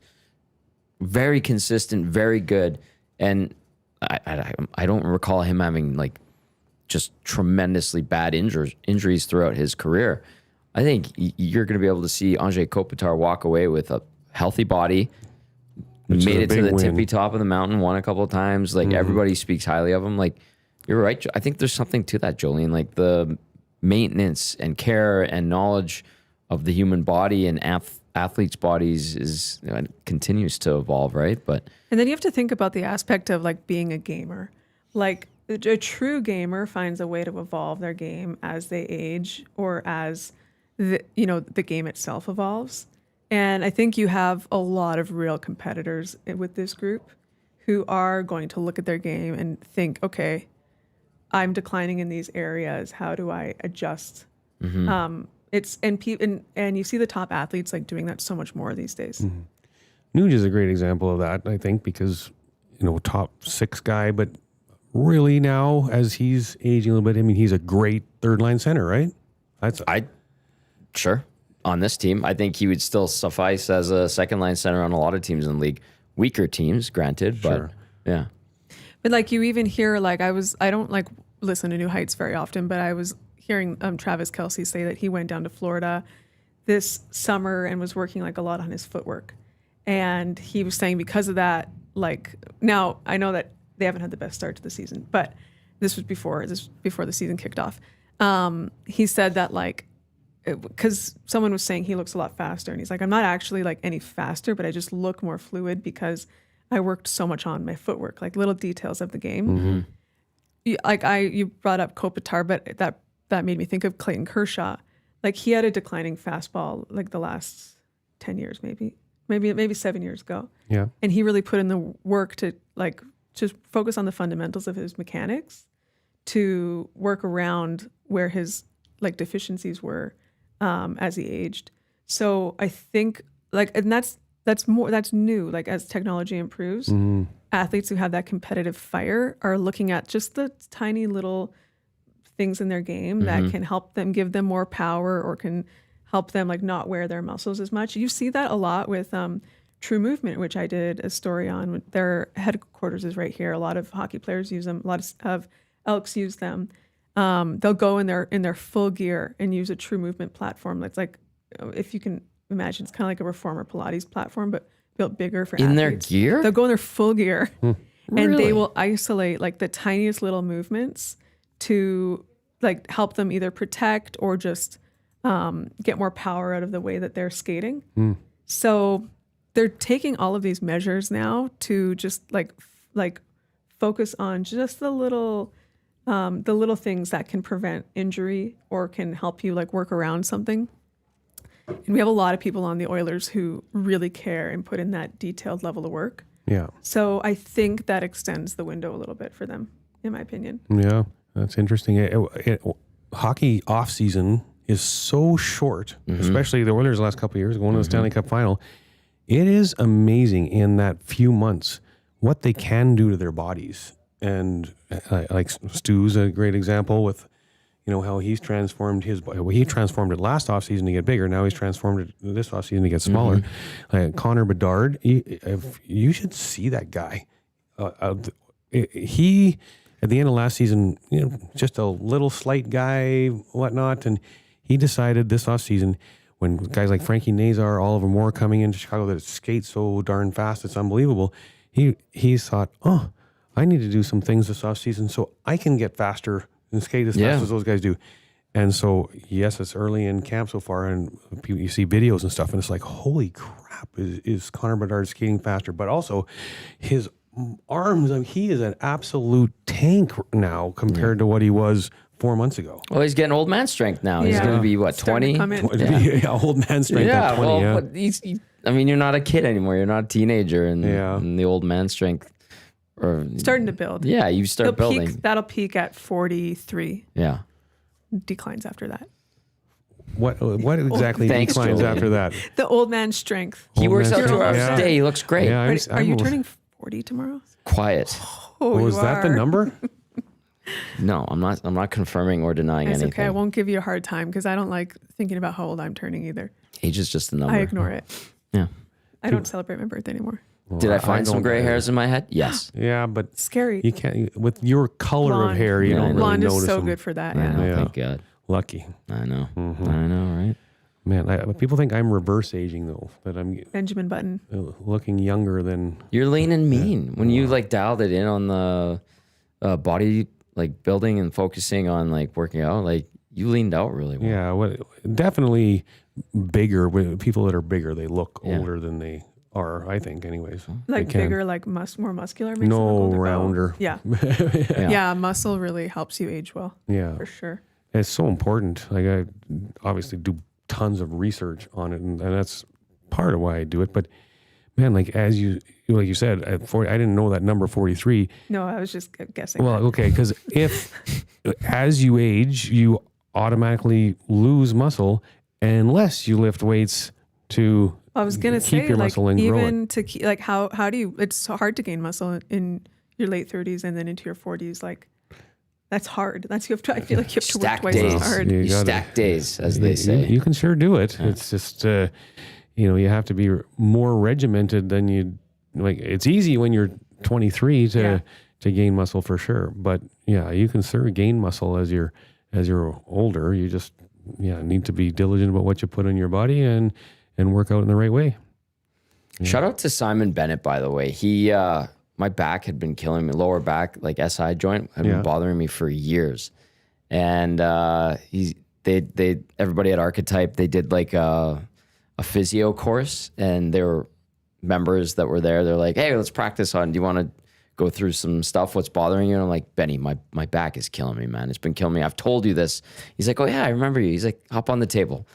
Very consistent, very good. And I don't recall him having like just tremendously bad injuries throughout his career. I think you're going to be able to see Anze Kopitar walk away with a healthy body, made it to the tippy top of the mountain, won a couple of times. Like, everybody speaks highly of him. Like, you're right. I think there's something to that, Jolene. Like, the maintenance and care and knowledge of the human body and athletes' bodies is continues to evolve, right? And then you have to think about the aspect of like being a gamer. Like, a true gamer finds a way to evolve their game as they age or as the game itself evolves. And I think you have a lot of real competitors with this group who are going to look at their game and think, okay, I'm declining in these areas. How do I adjust? And you see the top athletes like doing that so much more these days. Nuge is a great example of that, I think, because, top 6 guy, but really now as he's aging a little bit, I mean, he's a great third line center, right? Sure. On this team, I think he would still suffice as a second line center on a lot of teams in the league. Weaker teams, granted, but yeah. But like you even hear, like I don't like listen to New Heights very often, but I was hearing Travis Kelce say that he went down to Florida this summer and was working like a lot on his footwork. And he was saying because of that, like, now I know that they haven't had the best start to the season, but this was before the season kicked off. He said that like, because someone was saying he looks a lot faster, and he's like, I'm not actually like any faster, but I just look more fluid because I worked so much on my footwork, like little details of the game. You brought up Kopitar, but that made me think of Clayton Kershaw. Like, he had a declining fastball like the last 10 years, maybe 7 years ago. Yeah. And he really put in the work to like just focus on the fundamentals of his mechanics to work around where his like deficiencies were as he aged. So I think like, and that's new. Like, as technology improves, athletes who have that competitive fire are looking at just the tiny little things in their game that can help them, give them more power, or can help them like not wear their muscles as much. You see that a lot with True Movement, which I did a story on. Their headquarters is right here. A lot of hockey players use them. A lot of Elks use them. They'll go in their full gear and use a True Movement platform. That's like, if you can imagine, it's kind of like a reformer Pilates platform, but built bigger for athletes. In their gear? They'll go in their full gear, and Really? they will isolate like the tiniest little movements to like help them either protect or just get more power out of the way that they're skating. So they're taking all of these measures now to just like focus on just the little things that can prevent injury or can help you like work around something. And we have a lot of people on the Oilers who really care and put in that detailed level of work. Yeah. So I think that extends the window a little bit for them, in my opinion. Yeah. That's interesting. Hockey off season is so short, especially the Oilers the last couple of years going to the Stanley Cup final. It is amazing in that few months what they can do to their bodies. And like Stu's a great example with, how he's transformed his body. Well, he transformed it last offseason to get bigger. Now he's transformed it this offseason to get smaller. Connor Bedard, you should see that guy. He, at the end of last season, just a little slight guy, whatnot. And he decided this offseason, when guys like Frankie Nazar, Oliver Moore coming into Chicago that skate so darn fast, it's unbelievable. He thought, I need to do some things this offseason so I can get faster and skate as fast as those guys do. And so, yes, it's early in camp so far, and you see videos and stuff, and it's like, holy crap, is Connor Bedard skating faster? But also, his arms, I mean, he is an absolute tank now compared to what he was 4 months ago. Well, he's getting old man strength now. He's Yeah. going to be, what, Starting 20? to come in. Yeah, old man strength at 20. well, Yeah. but I mean, you're not a kid anymore. You're not a teenager. And, Yeah. and the old man strength. Or Starting to build. Yeah, you start building. That'll peak at 43. Yeah. Declines after that. What exactly Thanks, declines Jolene. after that? The old man strength. He Old works man out 2 strength. hours Yeah. a day. He looks great. Yeah, Are you turning 40 tomorrow? Quiet. Oh, Was you that the are. number? No, I'm not confirming or denying It's anything. okay. I won't give you a hard time because I don't like thinking about how old I'm turning either. Age is just a number. I ignore it. Yeah. I don't celebrate my birthday anymore. Did I find some don't gray either. hairs in my head? Yes. Yeah, but Scary. you can't, with your color of Blonde. hair, you Yeah, I don't know. really Blonde notice is so them. good for that. I Yeah. know. Yeah. Thank God. Lucky. I know. Mm-hmm. I know, right? Man, people think I'm reverse aging though, that I'm Benjamin Button. looking younger than. You're lean and mean. When you like dialed it in on the body like building and focusing on like working out, like you leaned out really well. Yeah, definitely bigger. With people that are bigger, they look Yeah. older than they are. I think, anyways. Like They can. bigger, like more muscular. Makes them No, look older. rounder. Yeah. Yeah. Yeah. Muscle really helps you age well. Yeah, For sure. it's so important. Like I obviously do tons of research on it, and that's part of why I do it. But man, like like you said, at 40, I didn't know that number 43. No, I was just guessing. Well, okay, because if as you age, you automatically lose muscle unless you lift weights to I was gonna keep say, your like, muscle and grow it. even to keep, like, how do you? It's hard to gain muscle in your late 30s and then into your 40s. Like, that's hard. I feel like you have to Stack work twice days. as hard. You You gotta- stack days, as they say. You can sure do it. It's just you have to be more regimented than you like. It's easy when you're 23 to gain muscle for sure, but yeah, you can sure gain muscle as you're older. You just need to be diligent about what you put in your body and work out in the right way. Shout out to Simon Bennett, by the way. He, my back had been killing me. Lower back, like SI joint, had been bothering me for years. And everybody at Archetype, they did like a physio course, and there were members that were there. They're like, "Hey, let's practice on. Do you want to go through some stuff? What's bothering you?" And I'm like, "Benny, my back is killing me, man. It's been killing me. I've told you this." He's like, "Oh yeah, I remember you." He's like, "Hop on the table,"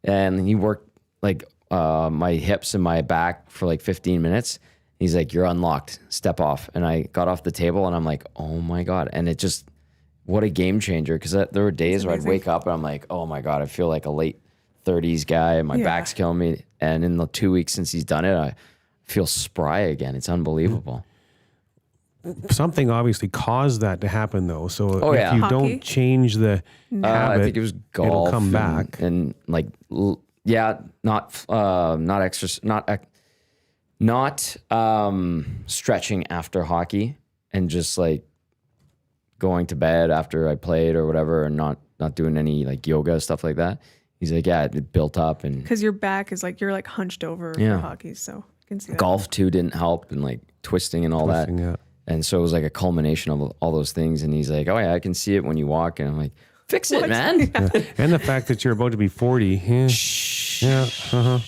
and he worked like my hips and my back for like 15 minutes. He's like, "You're unlocked. Step off." And I got off the table, and I'm like, "Oh my God!" And it just, what a game changer. Because there were days where I'd wake up and I'm like, "Oh my God, I feel like a late 30s guy. My back's killing me." And in the 2 weeks since he's done it, I feel spry again. It's unbelievable. Something obviously caused that to happen, though. So if yeah. you Hockey? don't change the habit, I think it was golf. it'll come and- back. and like, not exercise, not stretching after hockey, and just like going to bed after I played or whatever, and not doing any like yoga stuff like that. He's like, yeah, it built up, and Because your back is like, you're like hunched over Yeah. for hockey. So you can see that. golf too didn't help, and like twisting and all that. Yeah. And so it was like a culmination of all those things. And he's like, "Oh yeah, I can see it when you walk." And I'm like, "Fix it, man." And the fact that you're about to be 40. Yeah.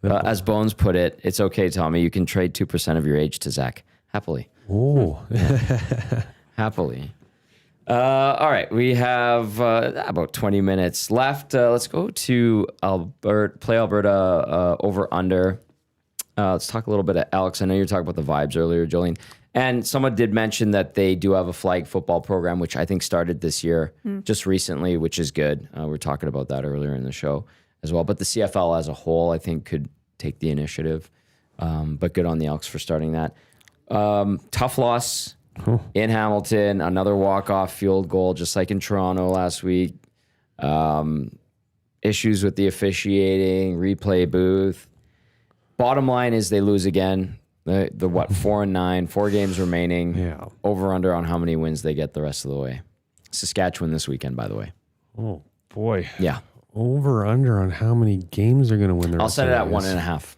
As Bones put it, it's okay, Tommy. You can trade 2% of your age to Zach. Happily. Oh. Happily. All right. We have about 20 minutes left. Let's go to Play Alberta over under. Let's talk a little bit of Elks. I know you were talking about the vibes earlier, Jolene. And someone did mention that they do have a flag football program, which I think started this year, just recently, which is good. We were talking about that earlier in the show as well. But the CFL as a whole, I think, could take the initiative. But good on the Elks for starting that. Tough loss in Hamilton. Another walk-off field goal, just like in Toronto last week. Issues with the officiating, replay booth. Bottom line is they lose again. The 4-9, 4 games remaining. Yeah. Over under on how many wins they get the rest of the way. Saskatchewan this weekend, by the way. Oh, boy. Yeah. Over under on how many games they're going to win. I'll set it at 1.5.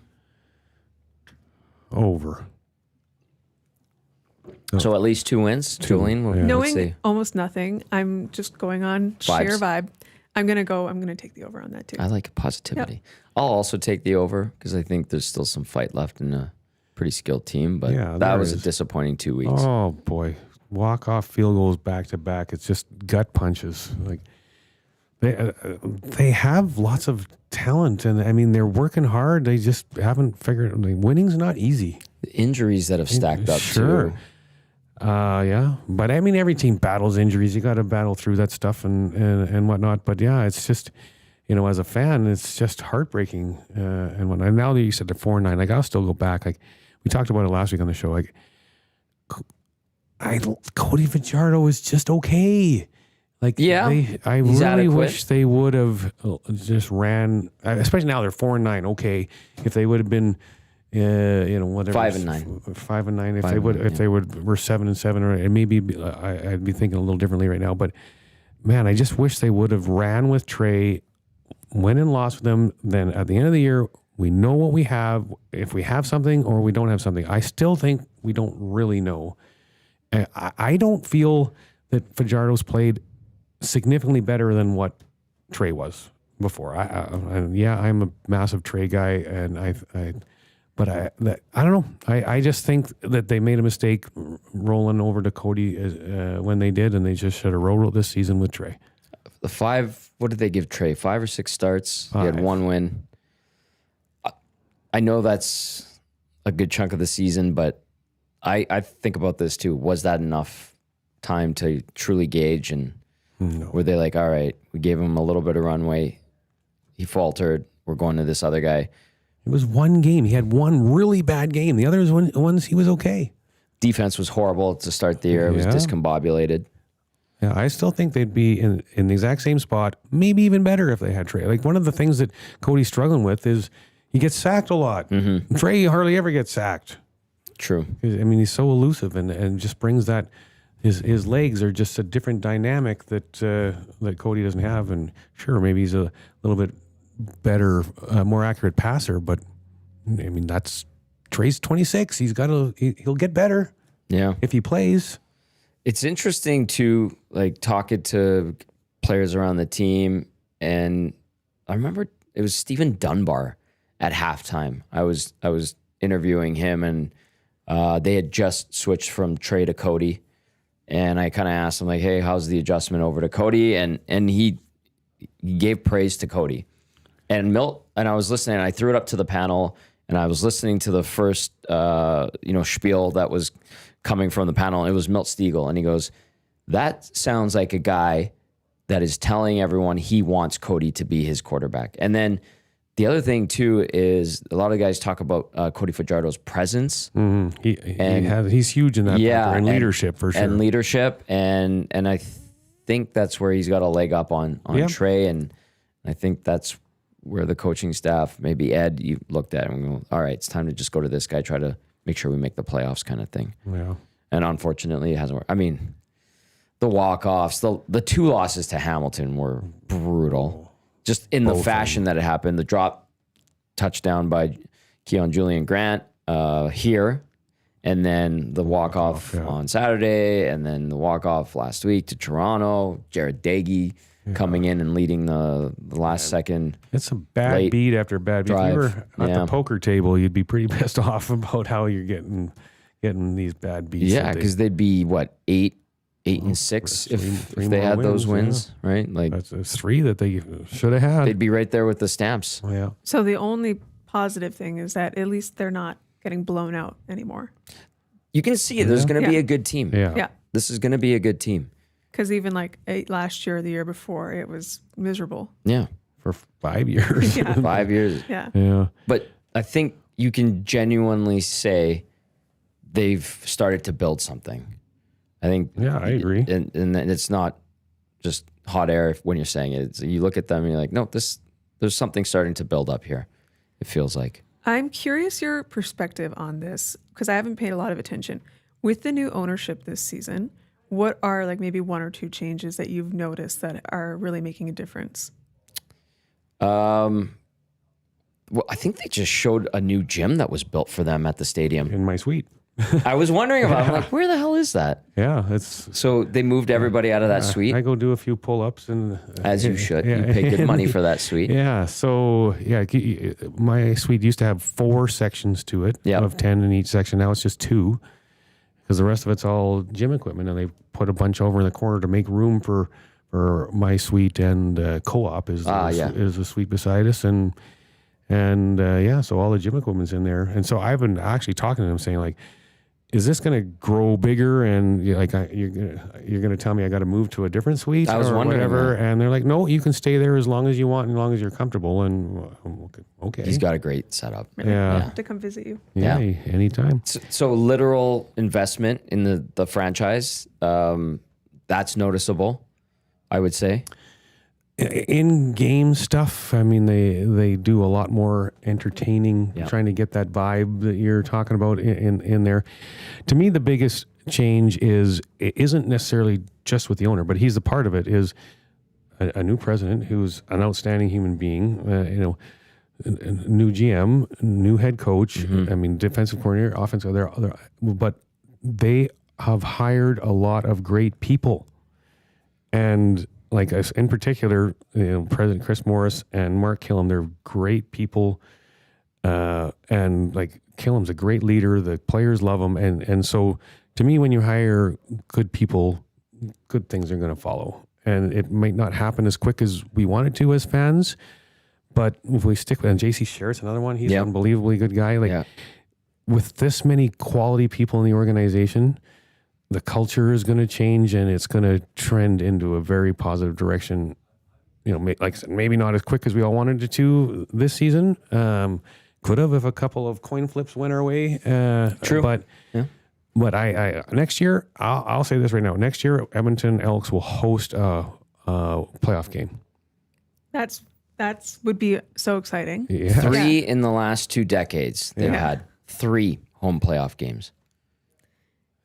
Over. So at least 2 wins. Jolene, let's Knowing see. almost nothing, I'm just going on sheer vibe. I'm gonna take the over on that too. I like positivity. I'll also take the over because I think there's still some fight left in pretty skilled team, but Yeah, that there was a is. disappointing 2 weeks. Oh boy, walk-off field goals back to back. It's just gut punches. Like they have lots of talent, and I mean they're working hard. They just haven't figured. Like, winning's not easy. The injuries that have stacked up Sure. too. Yeah, but I mean every team battles injuries. You got to battle through that stuff and whatnot. But yeah, it's just as a fan, it's just heartbreaking. And now that you said they're 4-9, like I'll still go back. Like we talked about it last week on the show. Like Cody Fajardo was just okay. Like Yeah, I he's really adequate. wish they would have just ran. Especially now they're 4-9. Okay, if they would have been, whatever 5-9. 5-9. If 5 they would, and 9, if they were 7-7, or maybe I'd be thinking a little differently right now. But man, I just wish they would have ran with Trey, went and lost with them. Then at the end of the year, we know what we have. If we have something or we don't have something, I still think we don't really know. I don't feel that Fajardo's played significantly better than what Trey was before. I'm a massive Trey guy, and I don't know. I just think that they made a mistake rolling over to Cody when they did, and they just should have rolled this season with Trey. The 5, what did they give Trey? 5 or 6 starts. He had 1 win. I know that's a good chunk of the season, but I think about this too. Was that enough time to truly gauge? And were they like, all right, we gave him a little bit of runway. He faltered. We're going to this other guy. It was one game. He had one really bad game. The others ones he was okay. Defense was horrible to start the year. It was Yeah. discombobulated. Yeah, I still think they'd be in the exact same spot, maybe even better if they had Trey. Like one of the things that Cody's struggling with is he gets sacked a lot. Mm-hmm. Trey hardly ever gets sacked. True. I mean, he's so elusive and just brings that. His legs are just a different dynamic that Cody doesn't have. And sure, maybe he's a little bit better, more accurate passer. But I mean, Trey's 26. He'll get better Yeah. if he plays. It's interesting to like talking to players around the team, and I remember it was Stephen Dunbar at halftime. I was interviewing him, and they had just switched from Trey to Cody, and I kind of asked him like, "Hey, how's the adjustment over to Cody?" And he gave praise to Cody, and I was listening. And I threw it up to the panel, and I was listening to the first spiel that was coming from the panel. It was Milt Stiegel, and he goes, "That sounds like a guy that is telling everyone he wants Cody to be his quarterback." And then the other thing too is a lot of guys talk about Cody Fajardo's presence. He's huge in that part, and leadership for sure. And leadership, and I think that's where he's got a leg up on Trey, and I think that's where the coaching staff, maybe Ed, you looked at it and go, all right, it's time to just go to this guy, try to make sure we make the playoffs kind of thing. Yeah. And unfortunately, it hasn't worked. I mean, the walk-offs, the 2 losses to Hamilton were brutal. Just in the fashion that it happened. The drop touchdown by Keon Julian Grant here, and then the walk-off on Saturday, and then the walk-off last week to Toronto. Jared Dagey coming in and leading the last second. It's a bad beat after bad beat. If you were at the poker table, you'd be pretty pissed off about how you're getting these bad beats. Yeah, because they'd be, what, 8-6 if they had those wins, right? Like that's 3 that they should have had. They'd be right there with the stamps. Yeah. So the only positive thing is that at least they're not getting blown out anymore. You can see it. There's going to be a good team. Yeah. This is going to be a good team. Because even like last year or the year before, it was miserable. Yeah. For 5 years. Yeah. 5 years. Yeah. Yeah. But I think you can genuinely say they've started to build something. I think. Yeah, I agree. And it's not just hot air when you're saying it. You look at them and you're like, no, there's something starting to build up here. It feels like. I'm curious your perspective on this because I haven't paid a lot of attention. With the new ownership this season, what are like maybe 1 or 2 changes that you've noticed that are really making a difference? Well, I think they just showed a new gym that was built for them at the stadium. In my suite. I was wondering about. I'm like, where the hell is that? Yeah, it's. So they moved everybody out of that suite, I go do a few pull-ups and as you should. You pay good money for that suite. Yeah. So my suite used to have 4 sections to it of 10 in each section. Now it's just 2 because the rest of it's all gym equipment, and they put a bunch over in the corner to make room for my suite, and co-op is the suite beside us, and so all the gym equipment's in there, and so I've been actually talking to them saying like, is this going to grow bigger? And you're going to tell me I got to move to a different suite I was or wondering whatever? that. And they're like, no, you can stay there as long as you want, and as long as you're comfortable. And okay, He's got a great setup. Really? Yeah. I have to come visit you. yeah, Yeah. anytime. So literal investment in the franchise, that's noticeable, I would say. In-game stuff. I mean, they do a lot more entertaining, trying to get that vibe that you're talking about in there. To me, the biggest change it isn't necessarily just with the owner, but he's the part of it. Is a new president who's an outstanding human being. A new GM, new head coach. I mean, defensive coordinator, offensive. But they have hired a lot of great people, and. Like in particular, President Chris Morris and Mark Killam, they're great people, and like Killam's a great leader. The players love him, and so to me, when you hire good people, good things are going to follow. And it might not happen as quick as we want it to as fans, but if we stick with, and JC Sherritt's another one, he's an unbelievably good guy. Like with this many quality people in the organization, the culture is going to change, and it's going to trend into a very positive direction. Like I said, maybe not as quick as we all wanted it to this season. Could have if a couple of coin flips went our way. True. But I next year, I'll say this right now. Next year, Edmonton Elks will host a playoff game. That's would be so exciting. Yeah. 3 in the last 2 decades. They've had 3 home playoff games.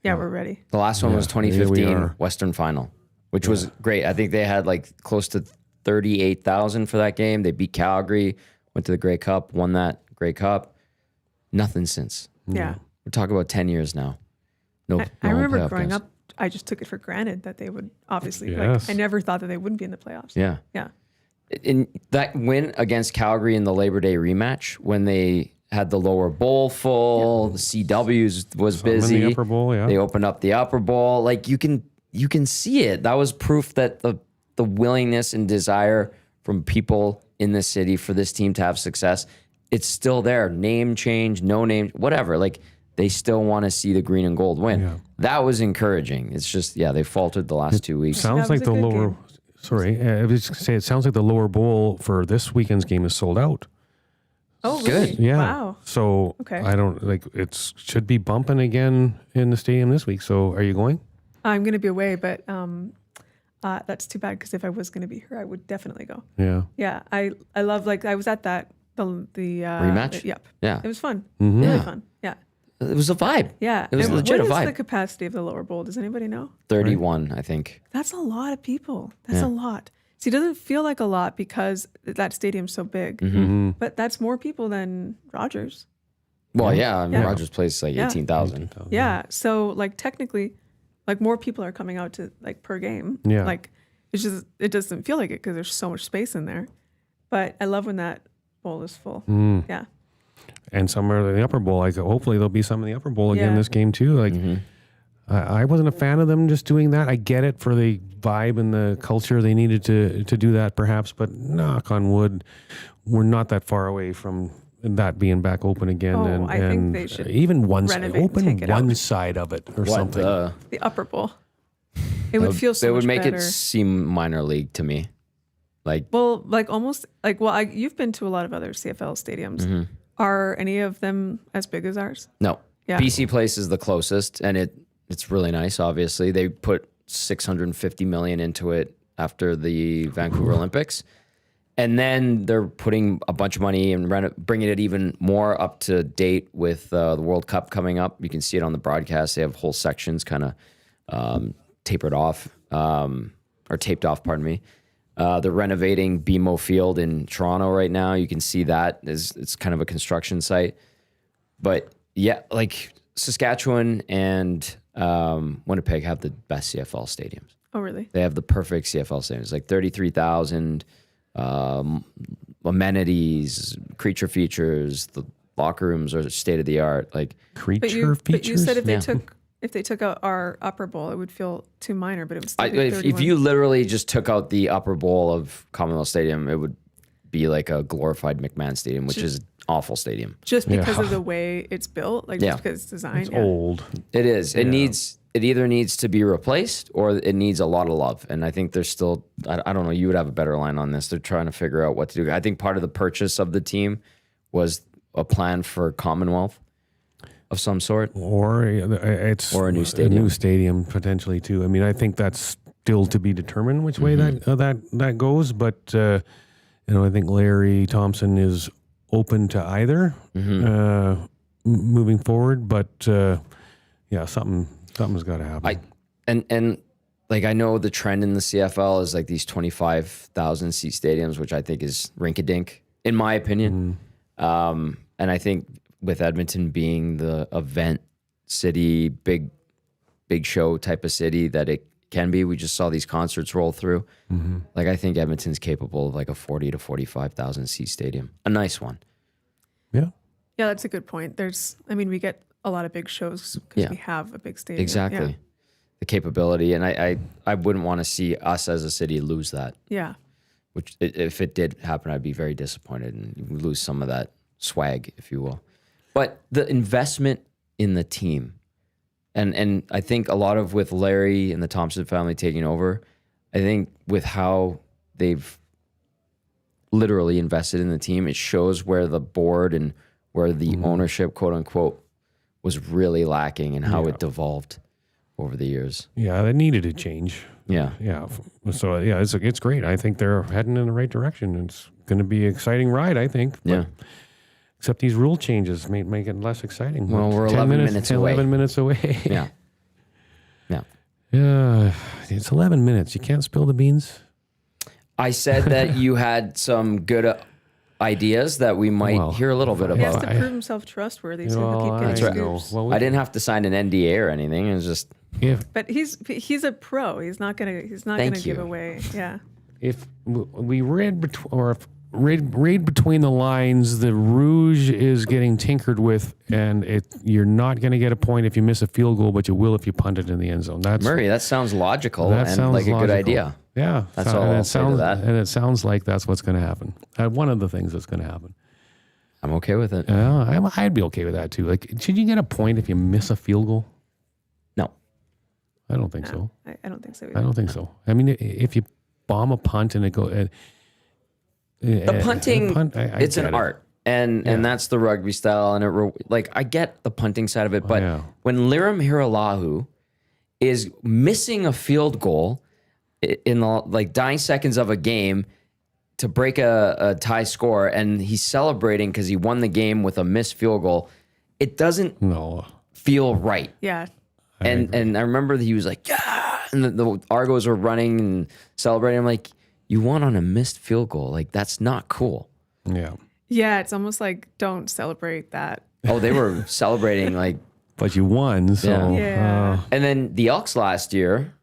Yeah, we're ready. The last one was Here we 2015 are. Western Final, which was great. I think they had like close to 38,000 for that game. They beat Calgary, went to the Grey Cup, won that Grey Cup. Nothing since. Yeah. We're talking about 10 years now. No, I home remember playoff growing games. up, I just took it for granted that they would obviously, Yes. like, I never thought that they wouldn't be in the playoffs. Yeah. Yeah. In that win against Calgary in the Labor Day rematch, when they had the lower bowl full, the CWs was busy. in the upper bowl, They opened up the upper bowl. Like you can see it. That was proof that the willingness and desire from people in the city for this team to have success, it's still there. Name change, no name, whatever. Like they still want to see the green and gold win. Yeah. That was encouraging. It's just, they faltered the last 2 weeks. Sounds That like was the a good lower. game. Sorry, I was just gonna say it sounds like the lower bowl for this weekend's game is sold out. Oh, Good. really? Yeah. Wow. So Okay. I don't like it should be bumping again in the stadium this week. So are you going? I'm going to be away, but that's too bad because if I was going to be here, I would definitely go. Yeah. Yeah. I love, like, I was at that, the Rematch? Yep. Yeah. It was fun. Mm-hmm. Really Yeah. fun. Yeah. It was a vibe. Yeah. It was And legit a what vibe. is the capacity of the lower bowl? Does anybody know? 31, I think. That's a lot of people. That's a lot. See, it doesn't feel like a lot because that stadium's so big, Mm-hmm. but that's more people than Rogers. Well, yeah. I mean, Yeah. Rogers Place like Yeah. 18,000. Yeah. So, like, technically, like, more people are coming out to, like, per game. Yeah. Like, it's just, it doesn't feel like it because there's so much space in there. But I love when that bowl is full. Yeah. And somewhere in the upper bowl, like hopefully there'll be some in the upper bowl again Yeah. this game too. Like Mm-hmm. I wasn't a fan of them just doing that. I get it for the vibe and the culture. They needed to do that perhaps, but knock on wood, we're not that far away from that being back open again. Oh, and I think they should even one side, renovate and open take it one out. side of it or What something. The upper bowl. It would feel so It much would make better. it seem minor league to me. Like, Well, like almost like, well, you've been to a lot of other CFL stadiums. Mm-hmm. Are any of them as big as ours? no. Yeah. BC Place is the closest, and it's really nice, obviously. They put $650 million into it after the Vancouver Olympics. And then they're putting a bunch of money and bringing it even more up to date with the World Cup coming up. You can see it on the broadcast. They have whole sections kind of tapered off, or taped off, pardon me. They're renovating BMO Field in Toronto right now. You can see that it's kind of a construction site. But yeah, like Saskatchewan and Winnipeg have the best CFL stadiums. Oh, really? They have the perfect CFL stadiums, like 33,000 amenities, creature features. The locker rooms are state of the art. Like Creature features. But you said Yeah. if they took out our upper bowl, it would feel too minor, but it would still be if 31. you literally just took out the upper bowl of Commonwealth Stadium, it would be like a glorified McMahon Stadium, which is an awful stadium. just because of the way it's built, like Yeah. just because it's designed. It's old. It is. It either needs to be replaced or it needs a lot of love. And I think there's still, I don't know, you would have a better line on this. They're trying to figure out what to do. I think part of the purchase of the team was a plan for Commonwealth of some sort. Or it's Or a new stadium. A new stadium potentially too. I mean, I think that's still to be determined which way that goes. But I think Larry Thompson is open to either moving forward. But something's got to happen. I know the trend in the CFL is like these 25,000 seat stadiums, which I think is rink-a-dink, in my opinion. And I think with Edmonton being the event city, big show type of city that it can be, we just saw these concerts roll through. Like I think Edmonton's capable of like a 40 to 45,000 seat stadium, a nice one. Yeah. Yeah, that's a good point. We get a lot of big shows because we have a big stadium. Exactly. Yeah. The capability. And I wouldn't want to see us as a city lose that. Yeah. Which if it did happen, I'd be very disappointed and we lose some of that swag, if you will. But the investment in the team, and I think a lot of with Larry and the Thompson family taking over, I think with how they've literally invested in the team, it shows where the board and where the ownership, quote unquote, was really lacking and how it devolved over the years. Yeah, that needed to change. Yeah. Yeah. So it's great. I think they're heading in the right direction. It's going to be an exciting ride, I think. But Yeah. Except these rule changes make it less exciting. Well, we're 11 minutes away. 11 minutes away. Yeah. Yeah. Yeah. It's 11 minutes. You can't spill the beans. I said that you had some good ideas that we might hear a little bit He has about. to prove himself trustworthy, so he'll keep getting That's right. scoops. Well, I didn't have to sign an NDA or anything. It was just But he's a pro. He's not gonna Thank give you. away. Yeah. if we read between the lines, the rouge is getting tinkered with, and you're not going to get a point if you miss a field goal, but you will if you punt it in the end zone. That's Murray. That sounds logical that and sounds like a good logical. idea. Yeah, That's all I'll say to that. And it sounds like that's what's going to happen. One of the things that's going to happen. I'm okay with it. I'd be okay with that too. Like, should you get a point if you miss a field goal? No. I don't think so. I don't think so. I don't think so. I mean, if you bomb a punt and it go. The punting, it's get an it. art. And that's the rugby style. And I get the punting side of it. But when Liram Hiralahu is missing a field goal in the dying seconds of a game to break a tie score, and he's celebrating because he won the game with a missed field goal, it doesn't feel right. Yeah. And I remember that he was like, yeah, and the Argos were running and celebrating. I'm like, you won on a missed field goal. Like, that's not cool. Yeah. Yeah, it's almost like don't celebrate that. Oh, they were celebrating like. But you won, so. Yeah. And then the Elks last year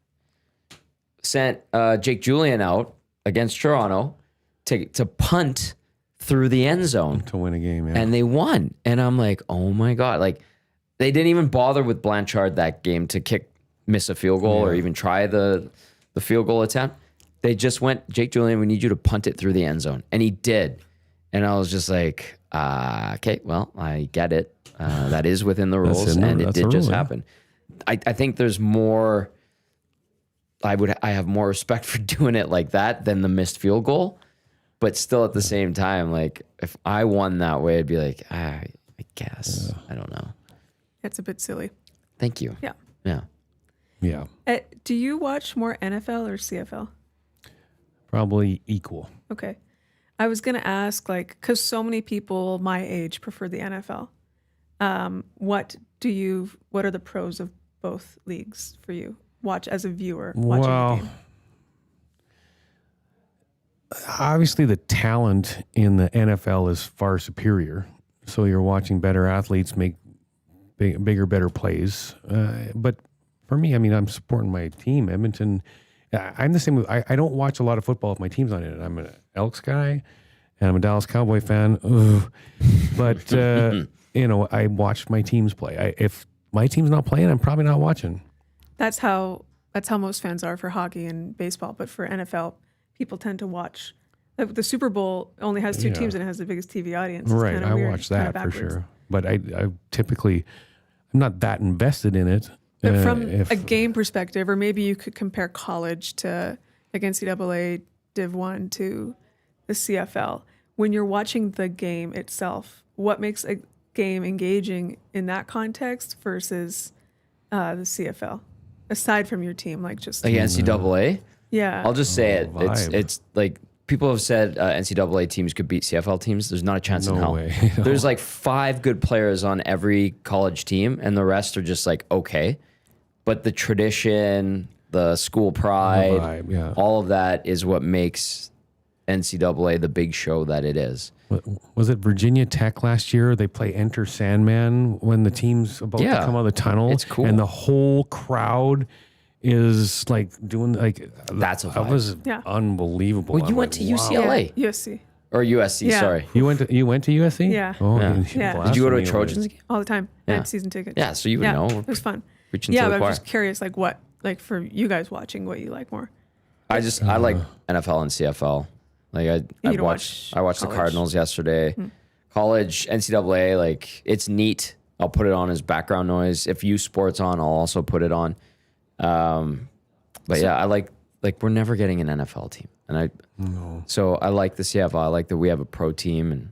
sent Jake Julian out against Toronto to punt through the end zone To win a game, yeah. and they won. And I'm like, oh my God. Like, they didn't even bother with Blanchard that game to miss a field goal or even try the field goal attempt. They just went, Jake Julian, we need you to punt it through the end zone. And he did. And I was just like, okay, well, I get it. That is within the rules, and it did just happen. I think there's more, I have more respect for doing it like that than the missed field goal. But still at the same time, like, if I won that way, I'd be like, I guess. I don't know. It's a bit silly. Thank you. Yeah. Yeah. Yeah. Do you watch more NFL or CFL? Probably equal. Okay. I was going to ask, because so many people my age prefer the NFL. What are the pros of both leagues for you? Watch as a viewer. Watching the game. Obviously the talent in the NFL is far superior. So you're watching better athletes make bigger, better plays. But for me, I mean, I'm supporting my team, Edmonton. I'm the same. I don't watch a lot of football if my team's not in it. I'm an Elks guy, and I'm a Dallas Cowboy fan. Ugh. But I watch my teams play. If my team's not playing, I'm probably not watching. That's how most fans are for hockey and baseball. But for NFL, people tend to watch. Like the Super Bowl only has two teams and it has the biggest TV audience. It's Right, kinda I weird, watch kinda that for backwards. sure. But I typically, I'm not that invested in it. But from a game perspective, or maybe you could compare college to like NCAA Div 1 to the CFL. When you're watching the game itself, what makes a game engaging in that context versus the CFL? Aside from your team, like just Like NCAA? yeah. I'll just say it. vibe. It's like people have said NCAA teams could beat CFL teams. There's not a chance in No hell. way. No. There's like 5 good players on every college team, and the rest are just like okay. But the tradition, the school pride, vibe, yeah. all of that is what makes NCAA the big show that it is. Was it Virginia Tech last year? They play Enter Sandman when the team's about to come out of the tunnel. It's cool. And the whole crowd is like doing like That's a that vibe. was Yeah. unbelievable. Well, you I'm went to like, wow. UCLA USC or USC. Yeah. Sorry. You went to USC? Yeah. Oh, Yeah. Yeah. Did you go to a blasphemy. Trojans game? all the time. I Yeah. had season tickets. Yeah, so you would know. It was fun. Preaching Yeah, to but the I'm choir. just curious, like what, like for you guys watching, what you like more. I like NFL and CFL. Like I don't watched watch the college? Cardinals yesterday. College NCAA, like it's neat. I'll put it on as background noise. If U Sports on, I'll also put it on. But yeah, I like we're never getting an NFL team, and so I like the CFL. I like that we have a pro team, and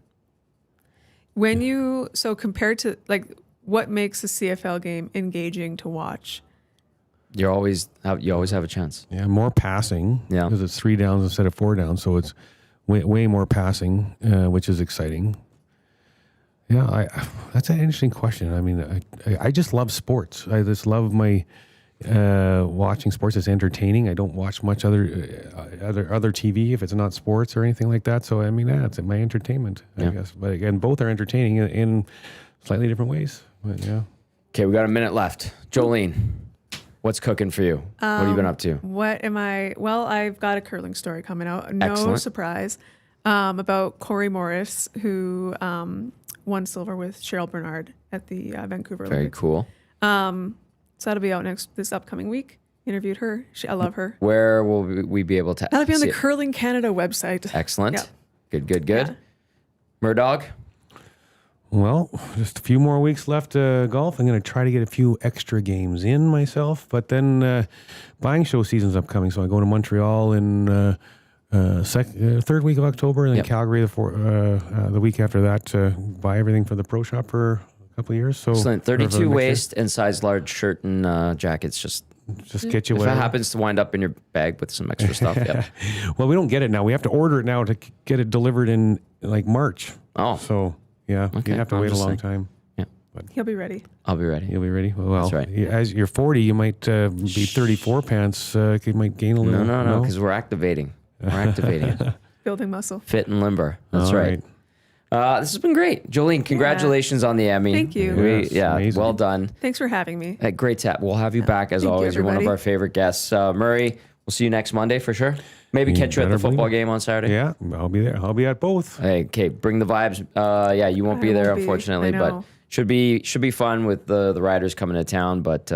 When you compared to like what makes a CFL game engaging to watch? you always have a chance. Yeah, more passing. Yeah. Because it's 3 downs instead of 4 downs. So it's way more passing, which is exciting. Yeah, that's an interesting question. I mean, I just love sports. I just love my watching sports. It's entertaining. I don't watch much other TV if it's not sports or anything like that. So I mean, that's my entertainment, I guess. But again, both are entertaining in slightly different ways. But yeah. Okay, we got a minute left. Jolene, what's cooking for you? What have you been up to? What am I? Well, I've got a curling story coming out. No Excellent. surprise. About Corey Morris, who won silver with Cheryl Bernard at the Vancouver Very Olympics. cool. So that'll be out this upcoming week. Interviewed her. I love her. Where will we be able to That'll be on see the it? Curling Canada website. Excellent. Yeah. Good. Yeah. Murdog? Well, just a few more weeks left golf. I'm going to try to get a few extra games in myself. But then buying show season's upcoming, so I go to Montreal in third week of October, and then Calgary the week after that to buy everything for the pro shop for a couple of years. So Excellent. or for 32 next year. waist and size large shirt and jackets. Just get you if it whatever. happens to wind up in your bag with some extra stuff. Yeah. Well, we don't get it now. We have to order it now to get it delivered in like March. Oh. So yeah, Okay. you have to I'm wait a just long saying. time. Yeah. He'll be ready. I'll be ready. You'll be ready. Well, That's right. As you're 40, you might be 34 pants. You might gain a little. No, because we're activating. We're activating it. Building muscle. Fit and limber. That's All right. This has been great. Jolene, congratulations on the Emmy. Thank you. Yes, amazing. Well done. Thanks for having me. Great tap. We'll have you back as Thank you, always. You're one of everybody. our favorite guests. Murray, we'll see you next Monday for sure. Maybe You catch you at the better believe football it. game on Saturday. Yeah, I'll be there. I'll be at both. Hey, okay, bring the vibes. Yeah, you won't I be there won't be. unfortunately, I but know. should be fun with the Riders coming to town. But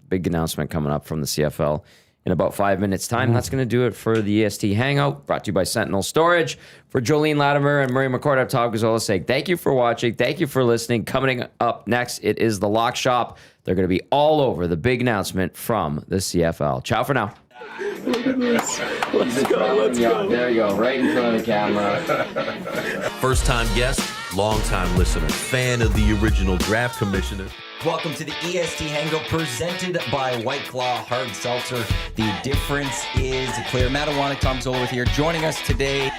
big announcement coming up from the CFL in about 5 minutes time. That's going to do it for the EST Hangout, brought to you by Sentinel Storage. For Jolene Latimer and Murray McCourt, I'm Tom Gazzola saying thank you for watching. Thank you for listening. Coming up next, it is the Lock Shop. They're going to be all over the big announcement from the CFL. Ciao for now. Let's go. There you go, right in front of the camera. First-time guest, long-time listener, fan of the original draft commissioner. Welcome to the EST Hangout presented by White Claw Hard Seltzer. The difference is clear. Matt Awanek, Tom Gazzola with here. Joining us today,